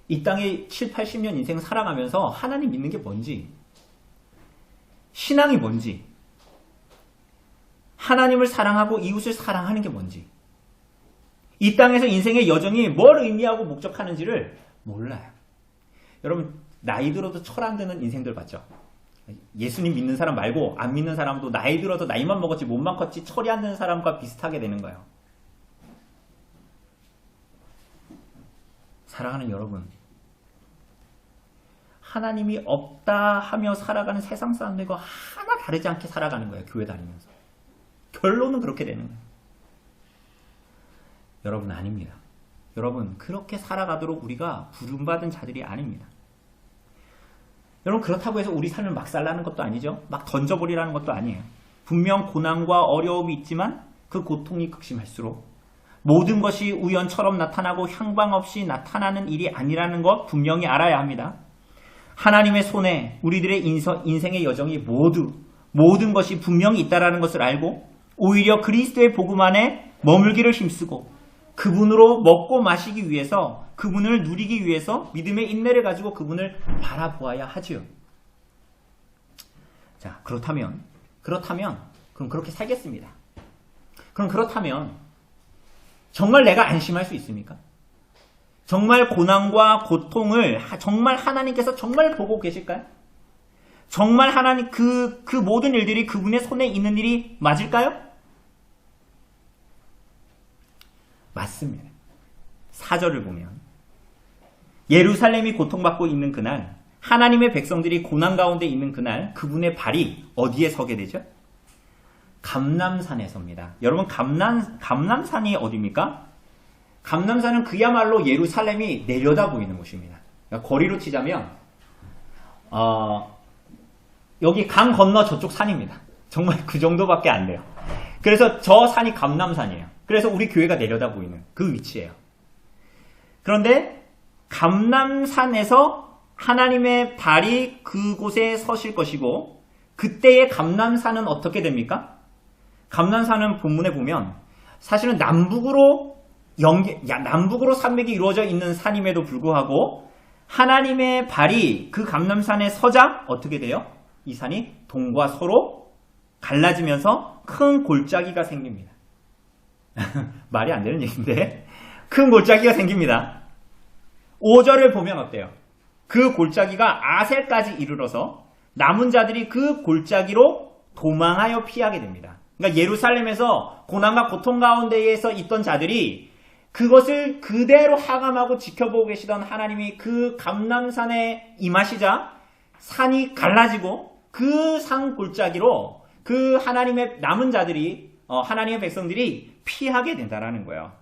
이 땅에 7, 80년 인생 살아가면서 하나님 믿는 게 뭔지 신앙이 뭔지 하나님을 사랑하고 이웃을 사랑하는 게 뭔지 이 땅에서 인생의 여정이 뭘 의미하고 목적하는지를 몰라요. 여러분 나이 들어도 철 안 드는 인생들 봤죠? 예수님 믿는 사람 말고 안 믿는 사람도 나이 들어도 나이만 먹었지 몸만 컸지 철이 안 드는 사람과 비슷하게 되는 거예요. 사랑하는 여러분 하나님이 없다 하며 살아가는 세상 사람들과 하나 다르지 않게 살아가는 거예요. 교회 다니면서. 결론은 그렇게 되는 거예요. 여러분 아닙니다. 여러분 그렇게 살아가도록 우리가 부름받은 자들이 아닙니다. 여러분 그렇다고 해서 우리 삶을 막 살라는 것도 아니죠. 막 던져버리라는 것도 아니에요. 분명 고난과 어려움이 있지만 그 고통이 극심할수록 모든 것이 우연처럼 나타나고 향방 없이 나타나는 일이 아니라는 것 분명히 알아야 합니다. 하나님의 손에 우리들의 인생의 여정이 모든 것이 분명히 있다라는 것을 알고 오히려 그리스도의 복음 안에 머물기를 힘쓰고 그분으로 먹고 마시기 위해서 그분을 누리기 위해서 믿음의 인내를 가지고 그분을 바라보아야 하지요. 자, 그렇다면 그럼 그렇게 살겠습니다. 그럼 그렇다면 정말 내가 안심할 수 있습니까? 정말 고난과 고통을 정말 하나님께서 정말 보고 계실까요? 정말 하나님 그 모든 일들이 그분의 손에 있는 일이 맞을까요? 맞습니다. 4절을 보면 예루살렘이 고통받고 있는 그날 하나님의 백성들이 고난 가운데 있는 그날 그분의 발이 어디에 서게 되죠? 감람산에 섭니다. 여러분 감람산이 어디입니까? 감람산은 그야말로 예루살렘이 내려다 보이는 곳입니다. 그러니까 거리로 치자면 여기 강 건너 저쪽 산입니다. 정말 그 정도밖에 안 돼요. 그래서 저 산이 감람산이에요. 그래서 우리 교회가 내려다 보이는 그 위치예요. 그런데 감람산에서 하나님의 발이 그곳에 서실 것이고 그때의 감람산은 어떻게 됩니까? 감난산은 본문에 보면 사실은 남북으로 산맥이 이루어져 있는 산임에도 불구하고 하나님의 발이 그 감람산에 서자 어떻게 돼요? 이 산이 동과 서로 갈라지면서 큰 골짜기가 생깁니다. 말이 안 되는 얘기인데 큰 골짜기가 생깁니다. 5절을 보면 어때요? 그 골짜기가 아셀까지 이르러서 남은 자들이 그 골짜기로 도망하여 피하게 됩니다. 그러니까 예루살렘에서 고난과 고통 가운데에서 있던 자들이 그것을 그대로 하감하고 지켜보고 계시던 하나님이 그 감람산에 임하시자 산이 갈라지고 그 산 골짜기로 그 하나님의 남은 자들이 하나님의 백성들이 피하게 된다라는 거예요.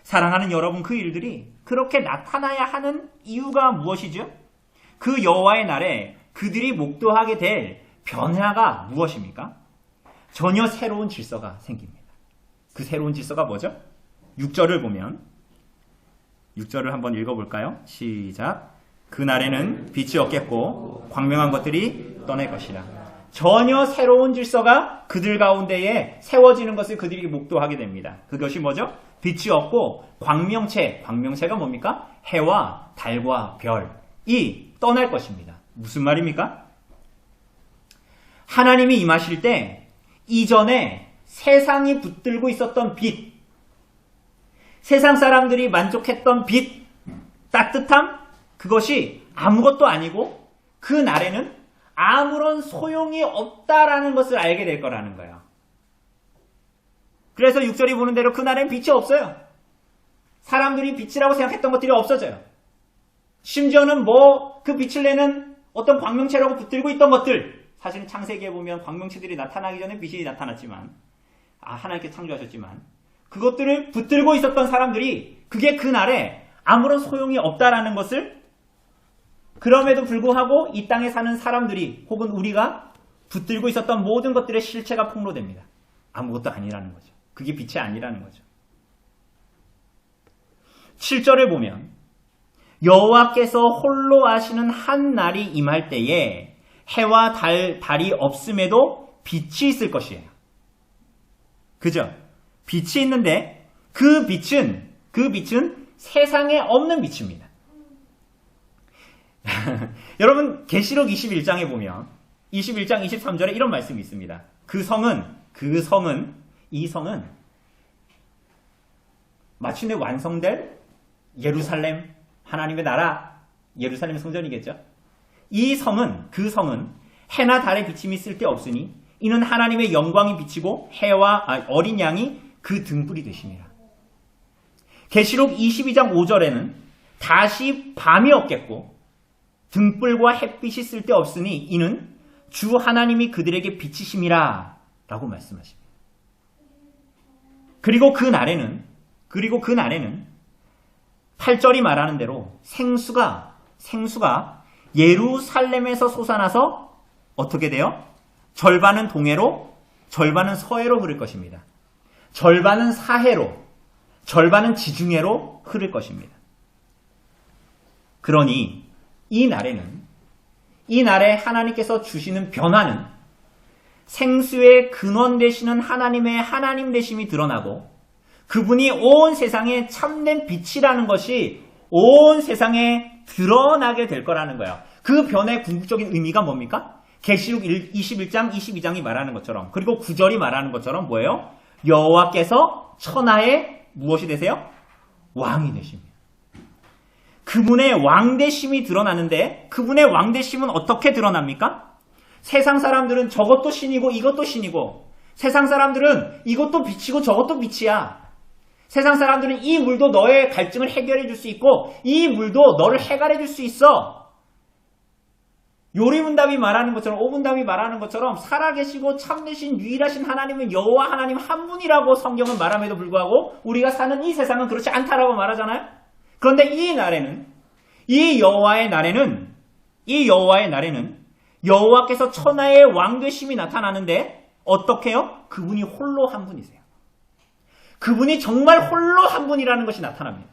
사랑하는 여러분, 그 일들이 그렇게 나타나야 하는 이유가 무엇이죠? 그 여호와의 날에 그들이 목도하게 될 변화가 무엇입니까? 전혀 새로운 질서가 생깁니다. 그 새로운 질서가 뭐죠? 6절을 보면 6절을 한번 읽어볼까요? 시작. 그날에는 빛이 없겠고 광명한 것들이 떠날 것이라. 전혀 새로운 질서가 그들 가운데에 세워지는 것을 그들이 목도하게 됩니다. 그것이 뭐죠? 빛이 없고 광명체가 뭡니까? 해와 달과 별이 떠날 것입니다. 무슨 말입니까? 하나님이 임하실 때 이전에 세상이 붙들고 있었던 빛, 세상 사람들이 만족했던 빛, 따뜻함, 그것이 아무것도 아니고 그 날에는 아무런 소용이 없다라는 것을 알게 될 거라는 거예요. 그래서 6절이 보는 대로 그날엔 빛이 없어요. 사람들이 빛이라고 생각했던 것들이 없어져요. 심지어는 그 빛을 내는 어떤 광명체라고 붙들고 있던 것들, 사실은 창세기에 보면 광명체들이 나타나기 전에 빛이 나타났지만, 하나님께 창조하셨지만, 그것들을 붙들고 있었던 사람들이 그게 그날에 아무런 소용이 없다라는 것을, 그럼에도 불구하고 이 땅에 사는 사람들이 혹은 우리가 붙들고 있었던 모든 것들의 실체가 폭로됩니다. 아무것도 아니라는 거죠. 그게 빛이 아니라는 거죠. 7절을 보면 여호와께서 홀로 하시는 한 날이 임할 때에 해와 달이 없음에도 빛이 있을 것이에요. 그죠? 빛이 있는데 그 빛은 세상에 없는 빛입니다. 여러분, 계시록 21장에 보면 21장 23절에 이런 말씀이 있습니다. 이 성은 마침내 완성될 예루살렘, 하나님의 나라, 예루살렘 성전이겠죠. 그 성은 해나 달의 비침이 쓸데없으니 이는 하나님의 영광이 비치고 어린 양이 그 등불이 되심이라. 계시록 22장 5절에는 다시 밤이 없겠고 등불과 햇빛이 쓸데없으니 이는 주 하나님이 그들에게 비치심이라 라고 말씀하십니다. 그리고 그 날에는 8절이 말하는 대로 생수가 예루살렘에서 솟아나서 어떻게 돼요? 절반은 동해로, 절반은 서해로 흐를 것입니다. 절반은 사해로, 절반은 지중해로 흐를 것입니다. 그러니 이 날에 하나님께서 주시는 변화는 생수의 근원 되시는 하나님의 하나님 되심이 드러나고 그분이 온 세상에 참된 빛이라는 것이 온 세상에 드러나게 될 거라는 거예요. 그 변화의 궁극적인 의미가 뭡니까? 계시록 21장, 22장이 말하는 것처럼, 그리고 9절이 말하는 것처럼 뭐예요? 여호와께서 천하의 무엇이 되세요? 왕이 되십니다. 그분의 왕되심이 드러나는데 그분의 왕되심은 어떻게 드러납니까? 세상 사람들은 저것도 신이고 이것도 신이고, 세상 사람들은 이것도 빛이고 저것도 빛이야. 세상 사람들은 이 물도 너의 갈증을 해결해 줄 수 있고 이 물도 너를 해갈해 줄 수 있어. 요리문답이 말하는 것처럼, 오문답이 말하는 것처럼 살아계시고 참되신 유일하신 하나님은 여호와 하나님 한 분이라고 성경은 말함에도 불구하고 우리가 사는 이 세상은 그렇지 않다라고 말하잖아요. 그런데 이 여호와의 날에는 여호와께서 천하의 왕되심이 나타나는데 어떻게 해요? 그분이 홀로 한 분이세요. 그분이 정말 홀로 한 분이라는 것이 나타납니다.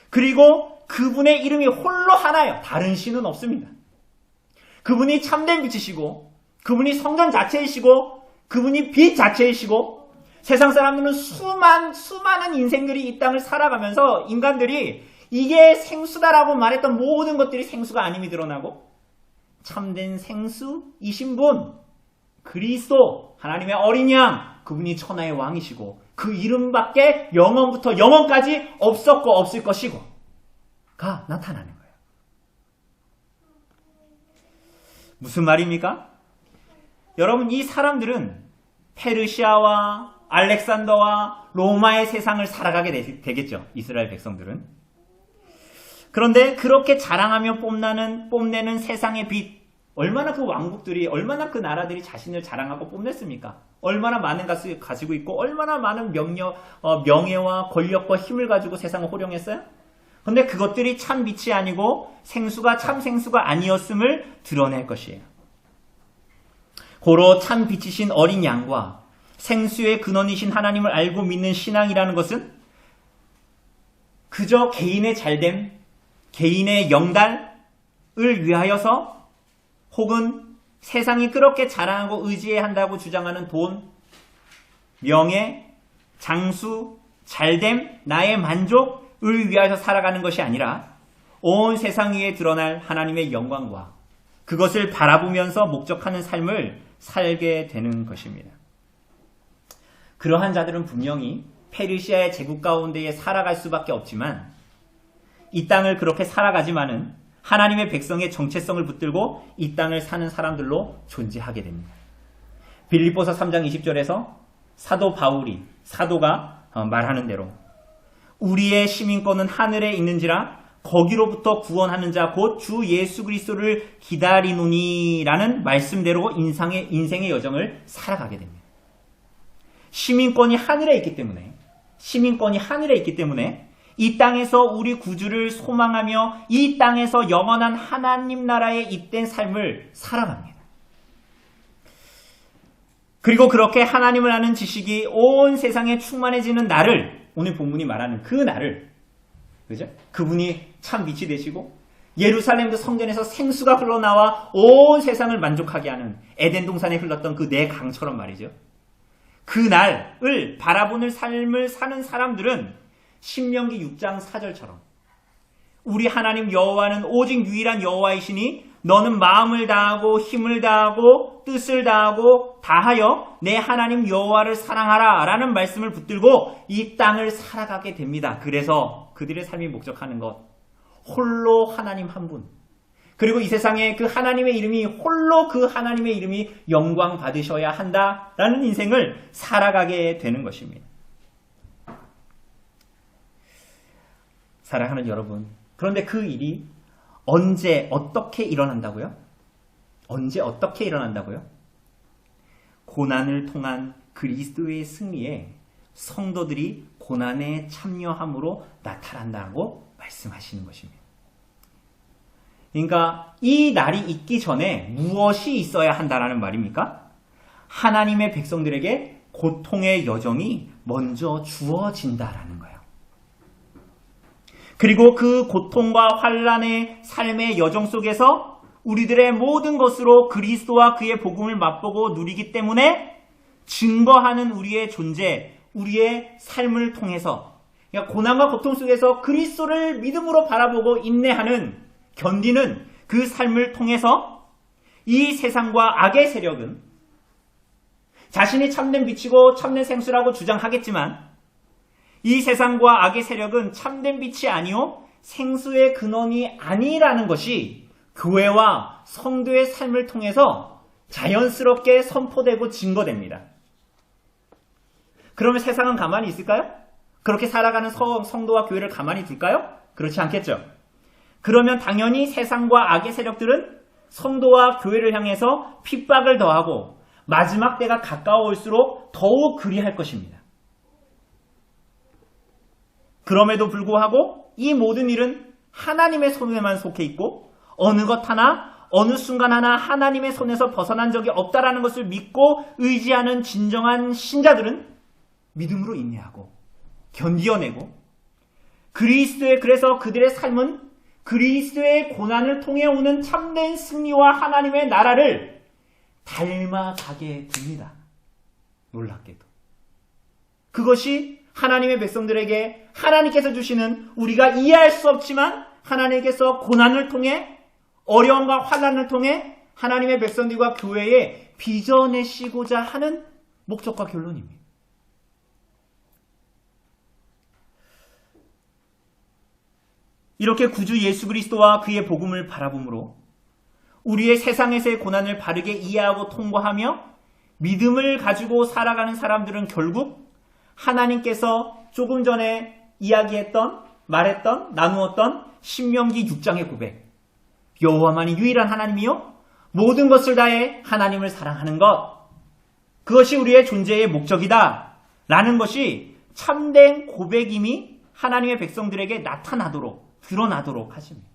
그리고 그분의 이름이 홀로 하나예요. 다른 신은 없습니다. 그분이 참된 빛이시고 그분이 성전 자체이시고 그분이 빛 자체이시고 세상 사람들은 수많은 인생들이 이 땅을 살아가면서 인간들이 이게 생수다라고 말했던 모든 것들이 생수가 아님이 드러나고 참된 생수이신 분 그리스도 하나님의 어린 양 그분이 천하의 왕이시고 그 이름밖에 영원부터 영원까지 없었고 없을 것이고 가 나타나는 거예요. 무슨 말입니까? 여러분 이 사람들은 페르시아와 알렉산더와 로마의 세상을 살아가게 되겠죠. 이스라엘 백성들은. 그런데 그렇게 자랑하며 뽐내는 세상의 빛 얼마나 그 왕국들이 얼마나 그 나라들이 자신을 자랑하고 뽐냈습니까? 얼마나 많은 것을 가지고 있고 얼마나 많은 명예와 권력과 힘을 가지고 세상을 호령했어요? 그런데 그것들이 참 빛이 아니고 생수가 참 생수가 아니었음을 드러낼 것이에요. 고로 참 빛이신 어린 양과 생수의 근원이신 하나님을 알고 믿는 신앙이라는 것은 그저 개인의 잘됨, 개인의 영달을 위하여서 혹은 세상이 그렇게 자랑하고 의지해야 한다고 주장하는 돈, 명예, 장수, 잘됨, 나의 만족을 위하여서 살아가는 것이 아니라 온 세상 위에 드러날 하나님의 영광과 그것을 바라보면서 목적하는 삶을 살게 되는 것입니다. 그러한 자들은 분명히 페르시아의 제국 가운데에 살아갈 수밖에 없지만 이 땅을 그렇게 살아가지만은 하나님의 백성의 정체성을 붙들고 이 땅을 사는 사람들로 존재하게 됩니다. 빌립보서 3장 20절에서 사도 바울이 사도가 말하는 대로 우리의 시민권은 하늘에 있는지라 거기로부터 구원하는 자 곧 주 예수 그리스도를 기다리노니라는 말씀대로 인생의 여정을 살아가게 됩니다. 시민권이 하늘에 있기 때문에 이 땅에서 우리 구주를 소망하며 이 땅에서 영원한 하나님 나라에 잇된 삶을 살아갑니다. 그리고 그렇게 하나님을 아는 지식이 온 세상에 충만해지는 날을 오늘 본문이 말하는 그 날을 그죠? 그분이 참 빛이 되시고 예루살렘도 성전에서 생수가 흘러나와 온 세상을 만족하게 하는 에덴 동산에 흘렀던 그 네 강처럼 말이죠. 그 날을 바라보는 삶을 사는 사람들은 신명기 6장 4절처럼 우리 하나님 여호와는 오직 유일한 여호와이시니 너는 마음을 다하고 힘을 다하고 뜻을 다하고 다하여 내 하나님 여호와를 사랑하라 라는 말씀을 붙들고 이 땅을 살아가게 됩니다. 그래서 그들의 삶이 목적하는 것 홀로 하나님 한 분 그리고 이 세상에 그 하나님의 이름이 홀로 그 하나님의 이름이 영광 받으셔야 한다라는 인생을 살아가게 되는 것입니다. 사랑하는 여러분, 그런데 그 일이 언제 어떻게 일어난다고요? 고난을 통한 그리스도의 승리에 성도들이 고난에 참여함으로 나타난다고 말씀하시는 것입니다. 그러니까 이 날이 있기 전에 무엇이 있어야 한다라는 말입니까? 하나님의 백성들에게 고통의 여정이 먼저 주어진다라는 거예요. 그리고 그 고통과 환난의 삶의 여정 속에서 우리들의 모든 것으로 그리스도와 그의 복음을 맛보고 누리기 때문에 증거하는 우리의 존재, 우리의 삶을 통해서 그러니까 고난과 고통 속에서 그리스도를 믿음으로 바라보고 인내하는 견디는 그 삶을 통해서 이 세상과 악의 세력은 자신이 참된 빛이고 참된 생수라고 주장하겠지만 이 세상과 악의 세력은 참된 빛이 아니요 생수의 근원이 아니라는 것이 교회와 성도의 삶을 통해서 자연스럽게 선포되고 증거됩니다. 그러면 세상은 가만히 있을까요? 그렇게 살아가는 성도와 교회를 가만히 둘까요? 그렇지 않겠죠. 그러면 당연히 세상과 악의 세력들은 성도와 교회를 향해서 핍박을 더하고 마지막 때가 가까워올수록 더욱 그리할 것입니다. 그럼에도 불구하고 이 모든 일은 하나님의 손에만 속해 있고 어느 것 하나, 어느 순간 하나 하나님의 손에서 벗어난 적이 없다라는 것을 믿고 의지하는 진정한 신자들은 믿음으로 인내하고 견디어내고 그래서 그들의 삶은 그리스도의 고난을 통해 오는 참된 승리와 하나님의 나라를 닮아가게 됩니다. 놀랍게도. 그것이 하나님의 백성들에게 하나님께서 주시는 우리가 이해할 수 없지만 하나님께서 고난을 통해 어려움과 환난을 통해 하나님의 백성들과 교회에 빚어내시고자 하는 목적과 결론입니다. 이렇게 구주 예수 그리스도와 그의 복음을 바라봄으로 우리의 세상에서의 고난을 바르게 이해하고 통과하며 믿음을 가지고 살아가는 사람들은 결국 하나님께서 조금 전에 이야기했던, 말했던, 나누었던 신명기 6장의 고백, 여호와만이 유일한 하나님이요 모든 것을 다해 하나님을 사랑하는 것, 그것이 우리의 존재의 목적이다 라는 것이 참된 고백임이 하나님의 백성들에게 나타나도록, 드러나도록 하십니다.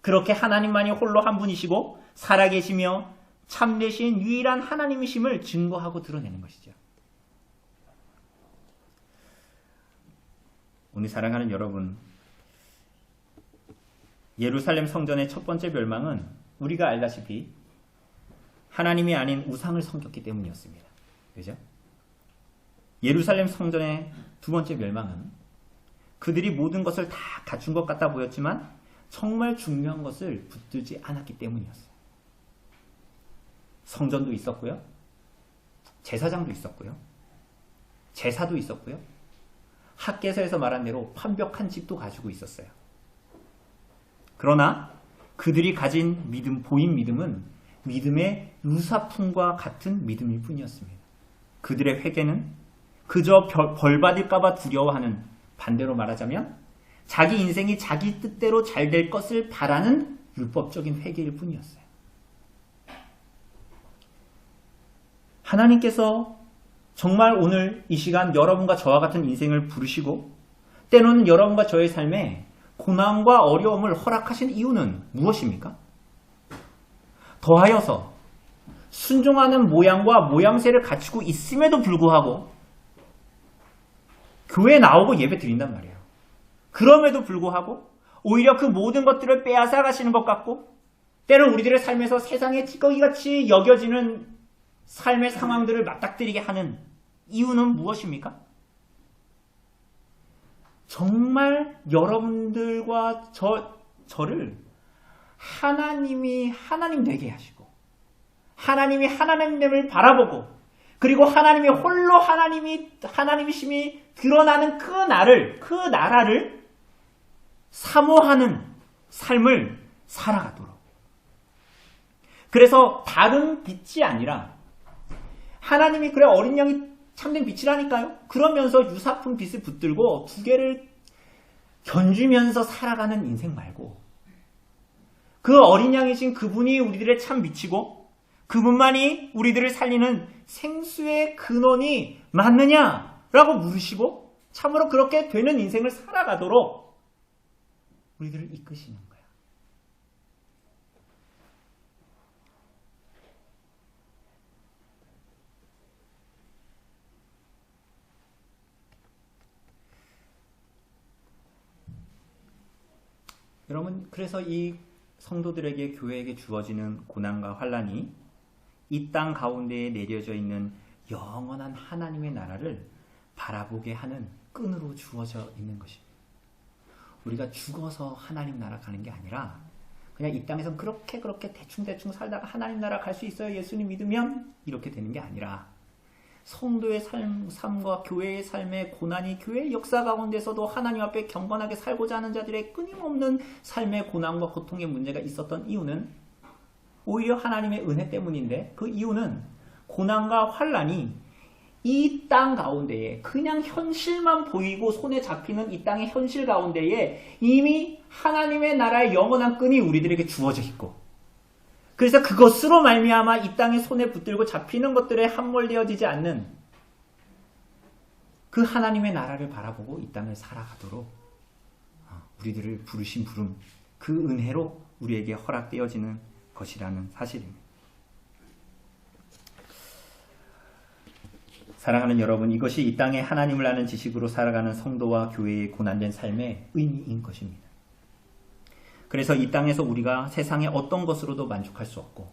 그렇게 하나님만이 홀로 한 분이시고 살아계시며 참되신 유일한 하나님이심을 증거하고 드러내는 것이죠. 오늘 사랑하는 여러분, 예루살렘 성전의 첫 번째 멸망은 우리가 알다시피 하나님이 아닌 우상을 섬겼기 때문이었습니다. 그죠? 예루살렘 성전의 두 번째 멸망은 그들이 모든 것을 다 갖춘 것 같아 보였지만 정말 중요한 것을 붙들지 않았기 때문이었어요. 성전도 있었고요. 제사장도 있었고요. 제사도 있었고요. 학개서에서 말한 대로 완벽한 집도 가지고 있었어요. 그러나 그들이 가진 믿음, 보인 믿음은 믿음의 유사품과 같은 믿음일 뿐이었습니다. 그들의 회개는 그저 벌받을까봐 두려워하는, 반대로 말하자면 자기 인생이 자기 뜻대로 잘 될 것을 바라는 율법적인 회개일 뿐이었어요. 하나님께서 정말 오늘 이 시간 여러분과 저와 같은 인생을 부르시고 때로는 여러분과 저의 삶에 고난과 어려움을 허락하신 이유는 무엇입니까? 더하여서 순종하는 모양과 모양새를 갖추고 있음에도 불구하고 교회에 나오고 예배 드린단 말이에요. 그럼에도 불구하고 오히려 그 모든 것들을 빼앗아 가시는 것 같고 때로는 우리들의 삶에서 세상의 찌꺼기같이 여겨지는 삶의 상황들을 맞닥뜨리게 하는 이유는 무엇입니까? 정말 여러분들과 저를 하나님이 하나님 되게 하시고 하나님이 하나님됨을 바라보고 그리고 하나님이 홀로 하나님이심이 드러나는 그 나라를 사모하는 삶을 살아가도록. 그래서 다른 빛이 아니라 하나님이 그래 어린 양이 참된 빛이라니까요. 그러면서 유사품 빛을 붙들고 두 개를 견주면서 살아가는 인생 말고 그 어린 양이신 그분이 우리들의 참 빛이고 그분만이 우리들을 살리는 생수의 근원이 맞느냐라고 물으시고 참으로 그렇게 되는 인생을 살아가도록 우리들을 이끄시는 거야. 여러분, 그래서 이 성도들에게 교회에게 주어지는 고난과 환난이 이 땅 가운데에 내려져 있는 영원한 하나님의 나라를 바라보게 하는 끈으로 주어져 있는 것입니다. 우리가 죽어서 하나님 나라 가는 게 아니라 그냥 이 땅에서 그렇게 대충 살다가 하나님 나라 갈 수 있어요. 예수님 믿으면 이렇게 되는 게 아니라 성도의 삶과 교회의 삶의 고난이 교회의 역사 가운데서도 하나님 앞에 경건하게 살고자 하는 자들의 끊임없는 삶의 고난과 고통의 문제가 있었던 이유는 오히려 하나님의 은혜 때문인데 그 이유는 고난과 환난이 이 땅 가운데에 그냥 현실만 보이고 손에 잡히는 이 땅의 현실 가운데에 이미 하나님의 나라의 영원한 끈이 우리들에게 주어져 있고 그래서 그것으로 말미암아 이 땅의 손에 붙들고 잡히는 것들에 함몰되어지지 않는 그 하나님의 나라를 바라보고 이 땅을 살아가도록 우리들을 부르신 부름, 그 은혜로 우리에게 허락되어지는 것이라는 사실입니다. 사랑하는 여러분, 이것이 이 땅에 하나님을 아는 지식으로 살아가는 성도와 교회의 고난된 삶의 의미인 것입니다. 그래서 이 땅에서 우리가 세상의 어떤 것으로도 만족할 수 없고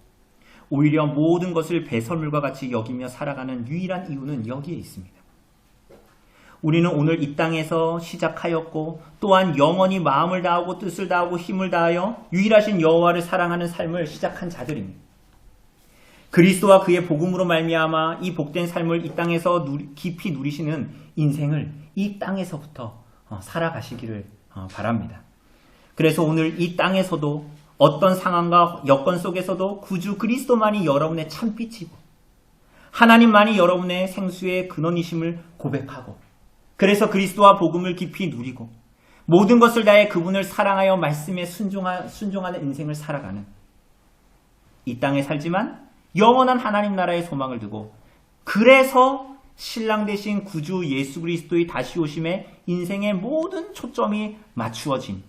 오히려 모든 것을 배설물과 같이 여기며 살아가는 유일한 이유는 여기에 있습니다. 우리는 오늘 이 땅에서 시작하였고 또한 영원히 마음을 다하고 뜻을 다하고 힘을 다하여 유일하신 여호와를 사랑하는 삶을 시작한 자들입니다. 그리스도와 그의 복음으로 말미암아 이 복된 삶을 이 땅에서 깊이 누리시는 인생을 이 땅에서부터 살아가시기를 바랍니다. 그래서 오늘 이 땅에서도 어떤 상황과 여건 속에서도 구주 그리스도만이 여러분의 참빛이고 하나님만이 여러분의 생수의 근원이심을 고백하고 그래서 그리스도와 복음을 깊이 누리고 모든 것을 다해 그분을 사랑하여 말씀에 순종하는 인생을 살아가는 이 땅에 살지만 영원한 하나님 나라의 소망을 두고 그래서 신랑 되신 구주 예수 그리스도의 다시 오심에 인생의 모든 초점이 맞추어진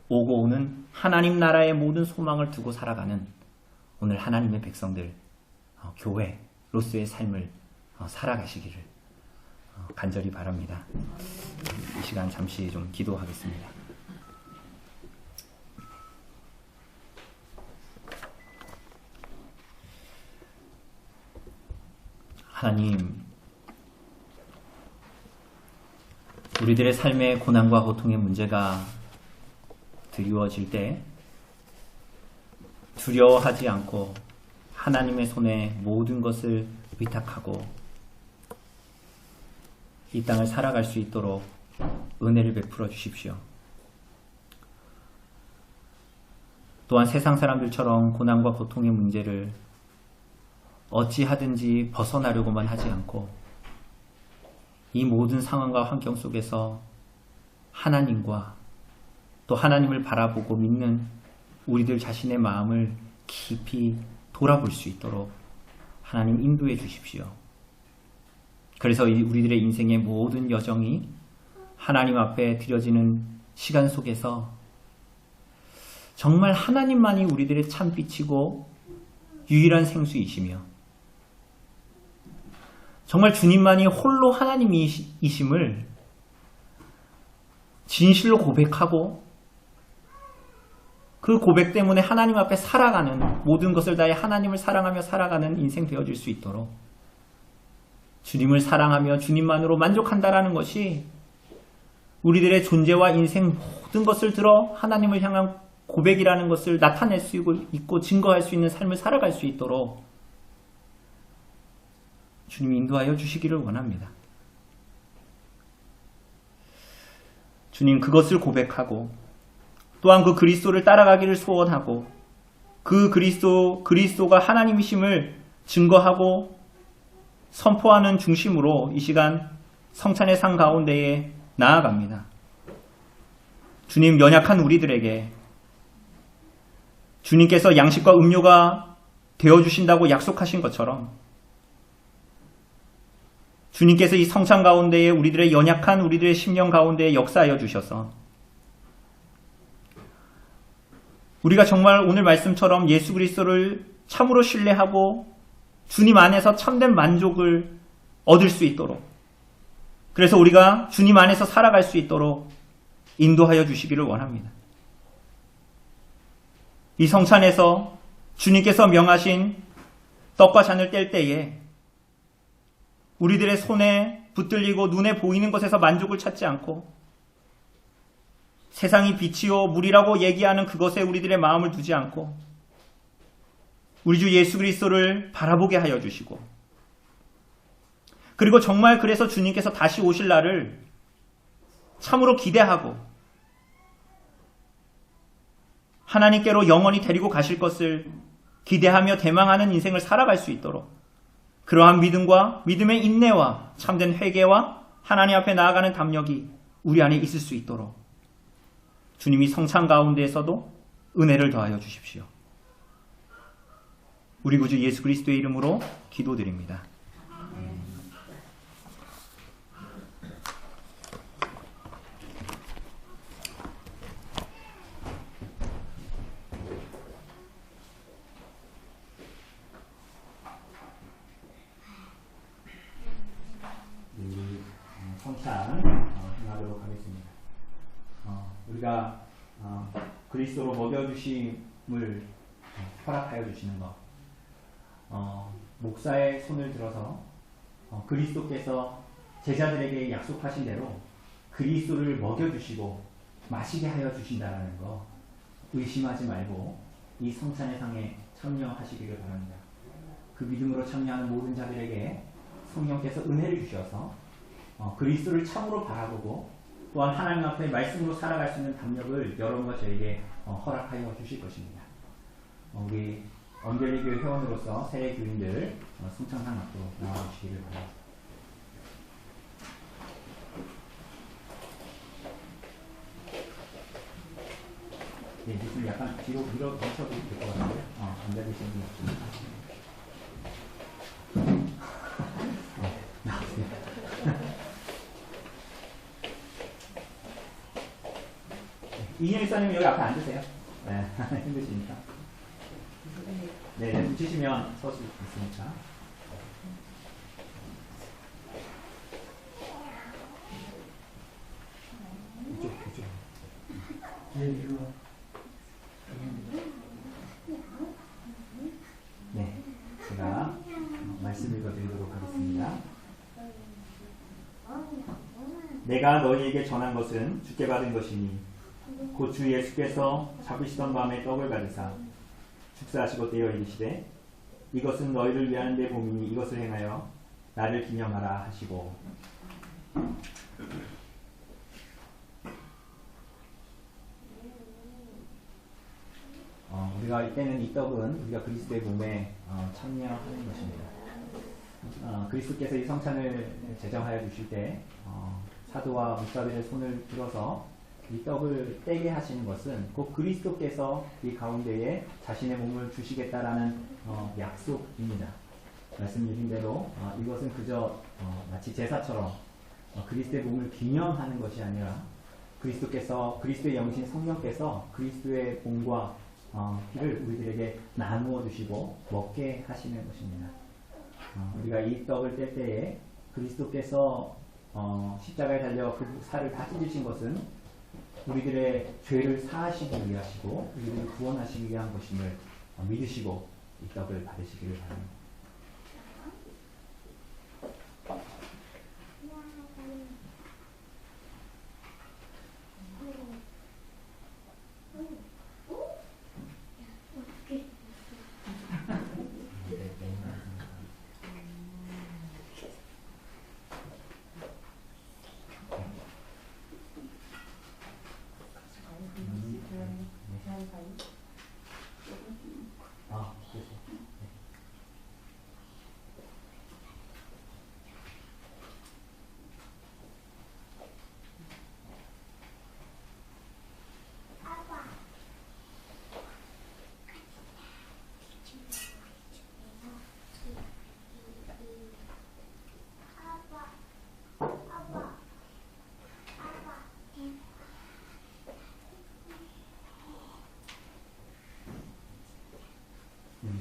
오고 오는 하나님 나라의 모든 소망을 두고 살아가는 오늘 하나님의 백성들 교회로서의 삶을 살아가시기를 간절히 바랍니다. 이 시간 잠시 좀 기도하겠습니다. 하나님, 우리들의 삶의 고난과 고통의 문제가 드리워질 때 두려워하지 않고 하나님의 손에 모든 것을 위탁하고 이 땅을 살아갈 수 있도록 은혜를 베풀어 주십시오. 또한 세상 사람들처럼 고난과 고통의 문제를 어찌하든지 벗어나려고만 하지 않고 이 모든 상황과 환경 속에서 하나님과 또 하나님을 바라보고 믿는 우리들 자신의 마음을 깊이 돌아볼 수 있도록 하나님 인도해 주십시오. 그래서 우리들의 인생의 모든 여정이 하나님 앞에 드려지는 시간 속에서 정말 하나님만이 우리들의 참빛이고 유일한 생수이시며 정말 주님만이 홀로 하나님이심을 진실로 고백하고 그 고백 때문에 하나님 앞에 살아가는 모든 것을 다해 하나님을 사랑하며 살아가는 인생 되어질 수 있도록 주님을 사랑하며 주님만으로 만족한다라는 것이 우리들의 존재와 인생 모든 것을 들어 하나님을 향한 고백이라는 것을 나타낼 수 있고 증거할 수 있는 삶을 살아갈 수 있도록 주님이 인도하여 주시기를 원합니다. 주님, 그것을 고백하고 또한 그 그리스도를 따라가기를 소원하고 그 그리스도가 하나님이심을 증거하고 선포하는 중심으로 이 시간 성찬의 상 가운데에 나아갑니다. 주님, 연약한 우리들에게 주님께서 양식과 음료가 되어주신다고 약속하신 것처럼 주님께서 이 성찬 가운데에 우리들의 연약한 우리들의 심령 가운데에 역사하여 주셔서 우리가 정말 오늘 말씀처럼 예수 그리스도를 참으로 신뢰하고 주님 안에서 참된 만족을 얻을 수 있도록 그래서 우리가 주님 안에서 살아갈 수 있도록 인도하여 주시기를 원합니다. 이 성찬에서 주님께서 명하신 떡과 잔을 뗄 때에 우리들의 손에 붙들리고 눈에 보이는 것에서 만족을 찾지 않고 세상이 빛이요 물이라고 얘기하는 그것에 우리들의 마음을 두지 않고 우리 주 예수 그리스도를 바라보게 하여 주시고 그리고 정말 그래서 주님께서 다시 오실 날을 참으로 기대하고 하나님께로 영원히 데리고 가실 것을 기대하며 대망하는 인생을 살아갈 수 있도록 그러한 믿음과 믿음의 인내와 참된 회개와 하나님 앞에 나아가는 담력이 우리 안에 있을 수 있도록 주님이 성찬 가운데에서도 은혜를 더하여 주십시오. 우리 구주 예수 그리스도의 이름으로 기도드립니다. 우리 성찬 행하도록 하겠습니다. 우리가 그리스도로 먹여주심을 허락하여 주시는 것 목사의 손을 들어서 그리스도께서 제자들에게 약속하신 대로 그리스도를 먹여주시고 마시게 하여 주신다라는 거 의심하지 말고 이 성찬의 상에 참여하시기를 바랍니다. 그 믿음으로 참여하는 모든 자들에게 성령께서 은혜를 주셔서 그리스도를 참으로 바라보고 또한 하나님 앞에 말씀으로 살아갈 수 있는 담력을 여러분과 저에게 허락하여 주실 것입니다. 우리 언별리교회 회원으로서 새해 교인들 성찬상 앞으로 나와주시기를 바랍니다. 네, 이제 약간 뒤로 밀어주셔도 될 것 같은데 앉아계시는 분 없습니다. 이현 일사님 여기 앞에 앉으세요. 네, 힘드시니까. 네, 붙이시면 서 수 있으니까. 이쪽. 네, 제가 말씀 읽어드리도록 하겠습니다. 내가 너희에게 전한 것은 주께 받은 것이니 곧 주 예수께서 잡으시던 밤에 떡을 가지사 축사하시고 떼어 이르시되 이것은 너희를 위하는 내 몸이니 이것을 행하여 나를 기념하라 하시고 우리가 이때는 이 떡은 우리가 그리스도의 몸에 참여하는 것입니다. 그리스도께서 이 성찬을 제정하여 주실 때 사도와 목사들의 손을 들어서 이 떡을 떼게 하시는 것은 곧 그리스도께서 이 가운데에 자신의 몸을 주시겠다라는 약속입니다. 말씀드린 대로 이것은 그저 마치 제사처럼 그리스도의 몸을 기념하는 것이 아니라 그리스도의 영신 성령께서 그리스도의 몸과 피를 우리들에게 나누어 주시고 먹게 하시는 것입니다. 우리가 이 떡을 뗄 때에 그리스도께서 십자가에 달려 그 살을 다 찢으신 것은 우리들의 죄를 사하시기 위하시고 우리들을 구원하시기 위한 것임을 믿으시고 이 떡을 받으시기를 바랍니다.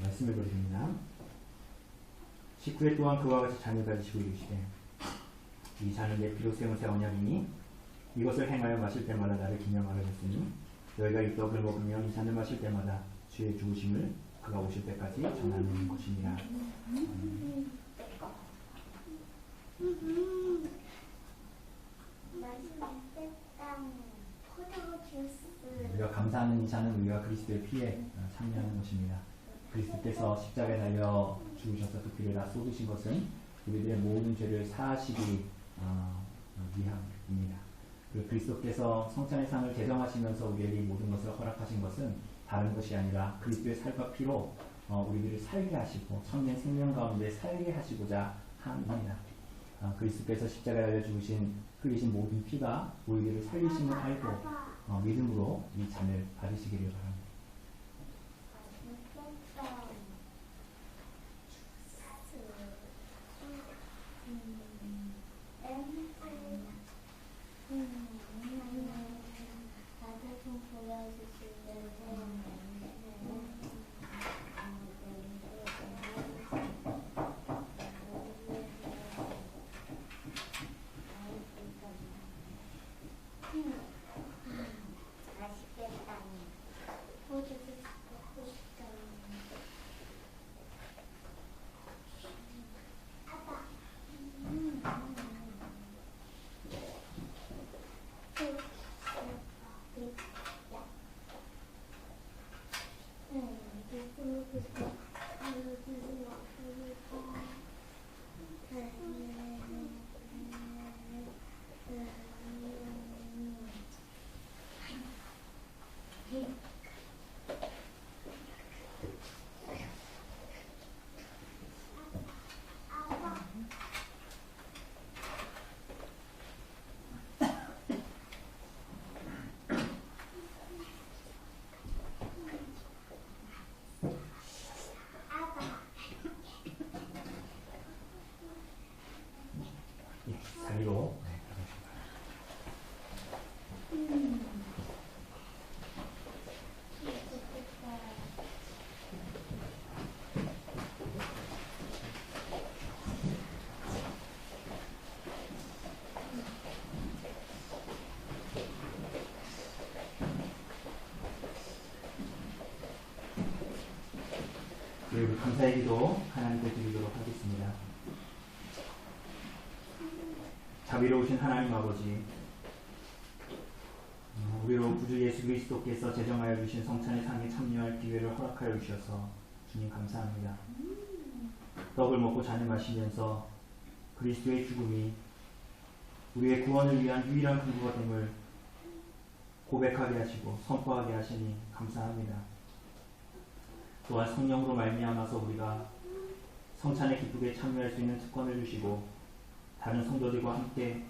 말씀을 드립니다. 19회 동안 그와 같이 잔을 가지시고 이르시되 이 잔은 내 피로 세운 새 언약이니 이것을 행하여 마실 때마다 나를 기념하라 했으니 너희가 이 떡을 먹으며 이 잔을 마실 때마다 주의 죽으심을 그가 오실 때까지 전하는 것이니라. 우리가 감사하는 이 잔은 우리가 그리스도의 피에 참여하는 것입니다. 그리스도께서 십자가에 달려 죽으셔서 그 피를 다 쏟으신 것은 우리들의 모든 죄를 사하시기 위함입니다. 그리고 그리스도께서 성찬의 상을 제정하시면서 우리에게 모든 것을 허락하신 것은 다른 것이 아니라 그리스도의 살과 피로 우리들을 살게 하시고 천년 생명 가운데 살게 하시고자 함입니다. 그리스도께서 십자가에 달려 죽으신 흘리신 모든 피가 우리들을 살리심을 알고 믿음으로 이 잔을 받으시기를 바랍니다. 자리로 그리고 감사의 기도 하나님께 드리도록 하겠습니다. 자비로우신 하나님 아버지, 우리로 구주 예수 그리스도께서 제정하여 주신 성찬의 상에 참여할 기회를 허락하여 주셔서 주님 감사합니다. 떡을 먹고 잔을 마시면서 그리스도의 죽음이 우리의 구원을 위한 유일한 근거가 됨을 고백하게 하시고 선포하게 하시니 감사합니다. 또한 성령으로 말미암아서 우리가 성찬에 기쁘게 참여할 수 있는 특권을 주시고 다른 성도들과 함께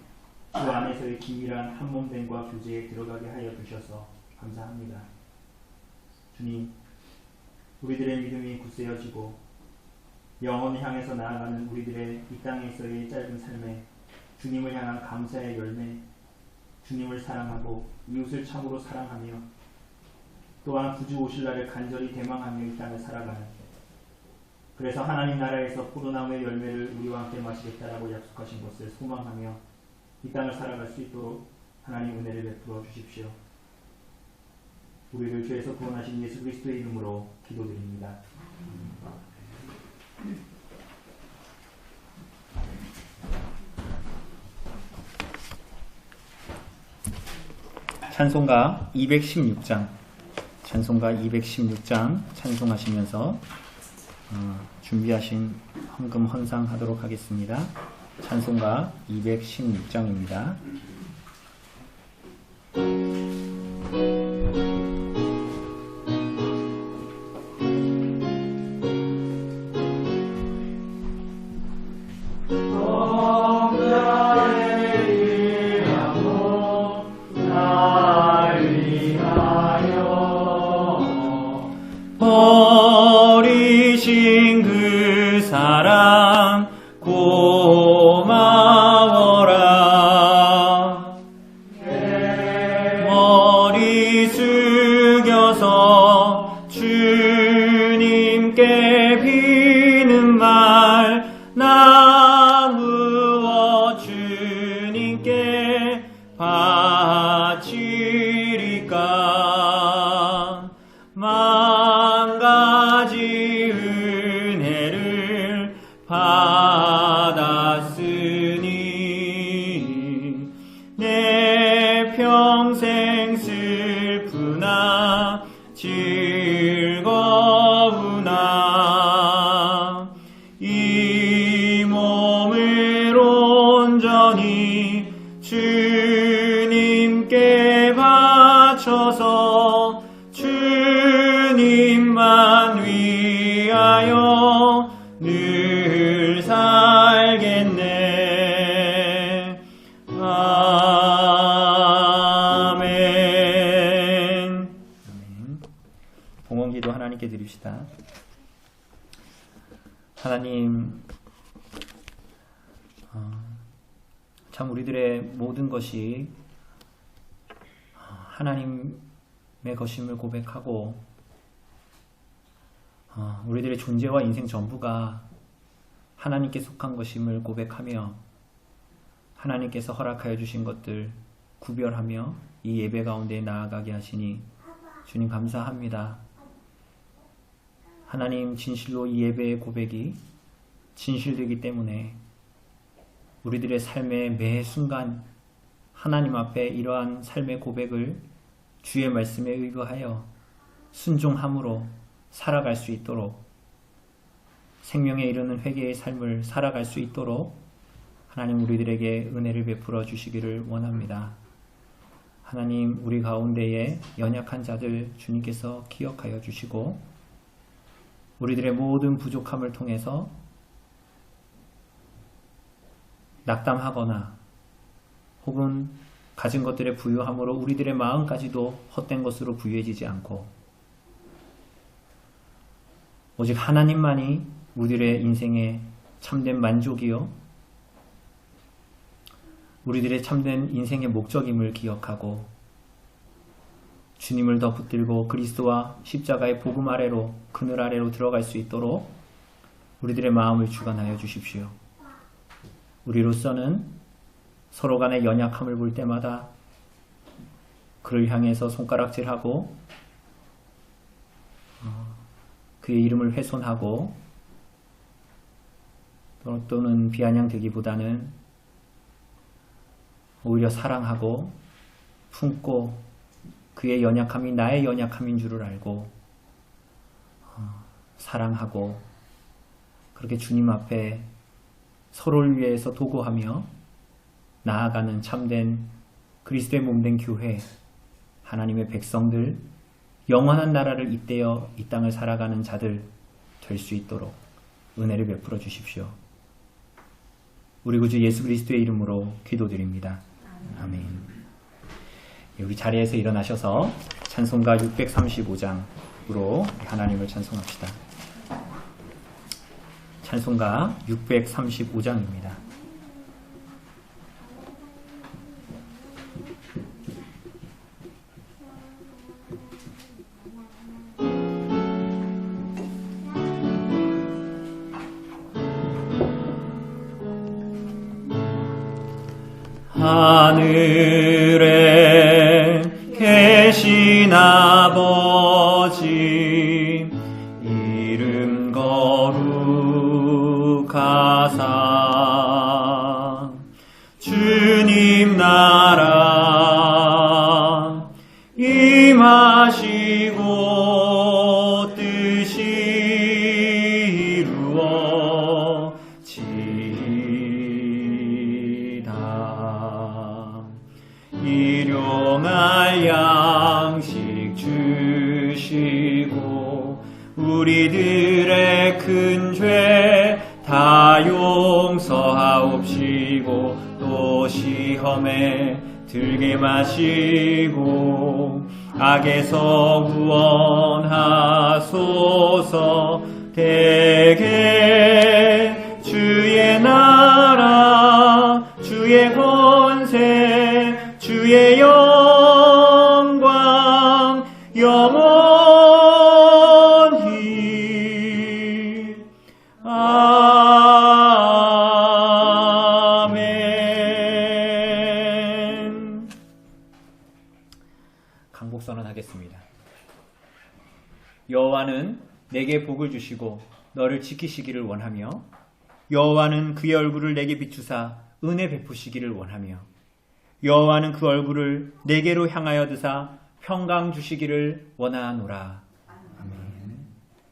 주 안에서의 긴밀한 한몸됨과 교제에 들어가게 하여 주셔서 감사합니다. 주님, 우리들의 믿음이 굳세어지고 영혼을 향해서 나아가는 우리들의 이 땅에서의 짧은 삶에 주님을 향한 감사의 열매, 주님을 사랑하고 이웃을 참으로 사랑하며 또한 구주 오실 날을 간절히 대망하며 이 땅을 살아가는, 그래서 하나님 나라에서 포도나무의 열매를 우리와 함께 마시겠다라고 약속하신 것을 소망하며 이 땅을 살아갈 수 있도록 하나님 은혜를 베풀어 주십시오. 우리를 죄에서 구원하신 예수 그리스도의 이름으로 기도드립니다. 찬송가 216장 찬송하시면서 준비하신 헌금 헌상하도록 하겠습니다. 찬송가 216장입니다. 버리신 그 사랑 고마워라. 머리 숙여서 주님께 비는 말 나무어 주님께 바치리까. 만가지 은혜를 받았으니 내 평생 슬프나 즐거우나 이 몸을 온전히 주님께 바쳐서 주님만 위하여 늘 살겠네. 아멘. 봉헌기도 하나님께 드립시다. 하나님, 참 우리들의 모든 것이 하나님의 것임을 고백하고 우리들의 존재와 인생 전부가 하나님께 속한 것임을 고백하며 하나님께서 허락하여 주신 것들 구별하며 이 예배 가운데 나아가게 하시니 주님 감사합니다. 하나님, 진실로 이 예배의 고백이 진실되기 때문에 우리들의 삶의 매 순간 하나님 앞에 이러한 삶의 고백을 주의 말씀에 의거하여 순종함으로 살아갈 수 있도록, 생명에 이르는 회개의 삶을 살아갈 수 있도록 하나님 우리들에게 은혜를 베풀어 주시기를 원합니다. 하나님, 우리 가운데에 연약한 자들 주님께서 기억하여 주시고 우리들의 모든 부족함을 통해서 낙담하거나 혹은 가진 것들의 부유함으로 우리들의 마음까지도 헛된 것으로 부유해지지 않고 오직 하나님만이 우리들의 인생의 참된 만족이요 우리들의 참된 인생의 목적임을 기억하고 주님을 더 붙들고 그리스도와 십자가의 복음 아래로, 그늘 아래로 들어갈 수 있도록 우리들의 마음을 주관하여 주십시오. 우리로서는 서로 간의 연약함을 볼 때마다 그를 향해서 손가락질하고 그의 이름을 훼손하고 또는 비아냥되기보다는 오히려 사랑하고 품고 그의 연약함이 나의 연약함인 줄을 알고 사랑하고 그렇게 주님 앞에 서로를 위해서 도구하며 나아가는 참된 그리스도의 몸된 교회, 하나님의 백성들, 영원한 나라를 잇대어 이 땅을 살아가는 자들 될 수 있도록 은혜를 베풀어 주십시오. 우리 구주 예수 그리스도의 이름으로 기도드립니다. 아멘. 우리 자리에서 일어나셔서 찬송가 635장으로 하나님을 찬송합시다. 찬송가 635장입니다. 하늘에 계신 아버지 이름 거룩하사 주님 나라 임하시고 뜻이 이루어지이다. 일용할 양식 주시고 우리들의 큰 죄 다 용서하옵시고 또 시험에 들게 마시고 악에서 구원하소서. 대개 주의 나라 주의 권세 주의 영광 영원히 아멘. 강복 선언하겠습니다. 여호와는 내게 복을 주시고 너를 지키시기를 원하며 여호와는 그의 얼굴을 내게 비추사 은혜 베푸시기를 원하며 여호와는 그 얼굴을 내게로 향하여 드사 평강 주시기를 원하노라.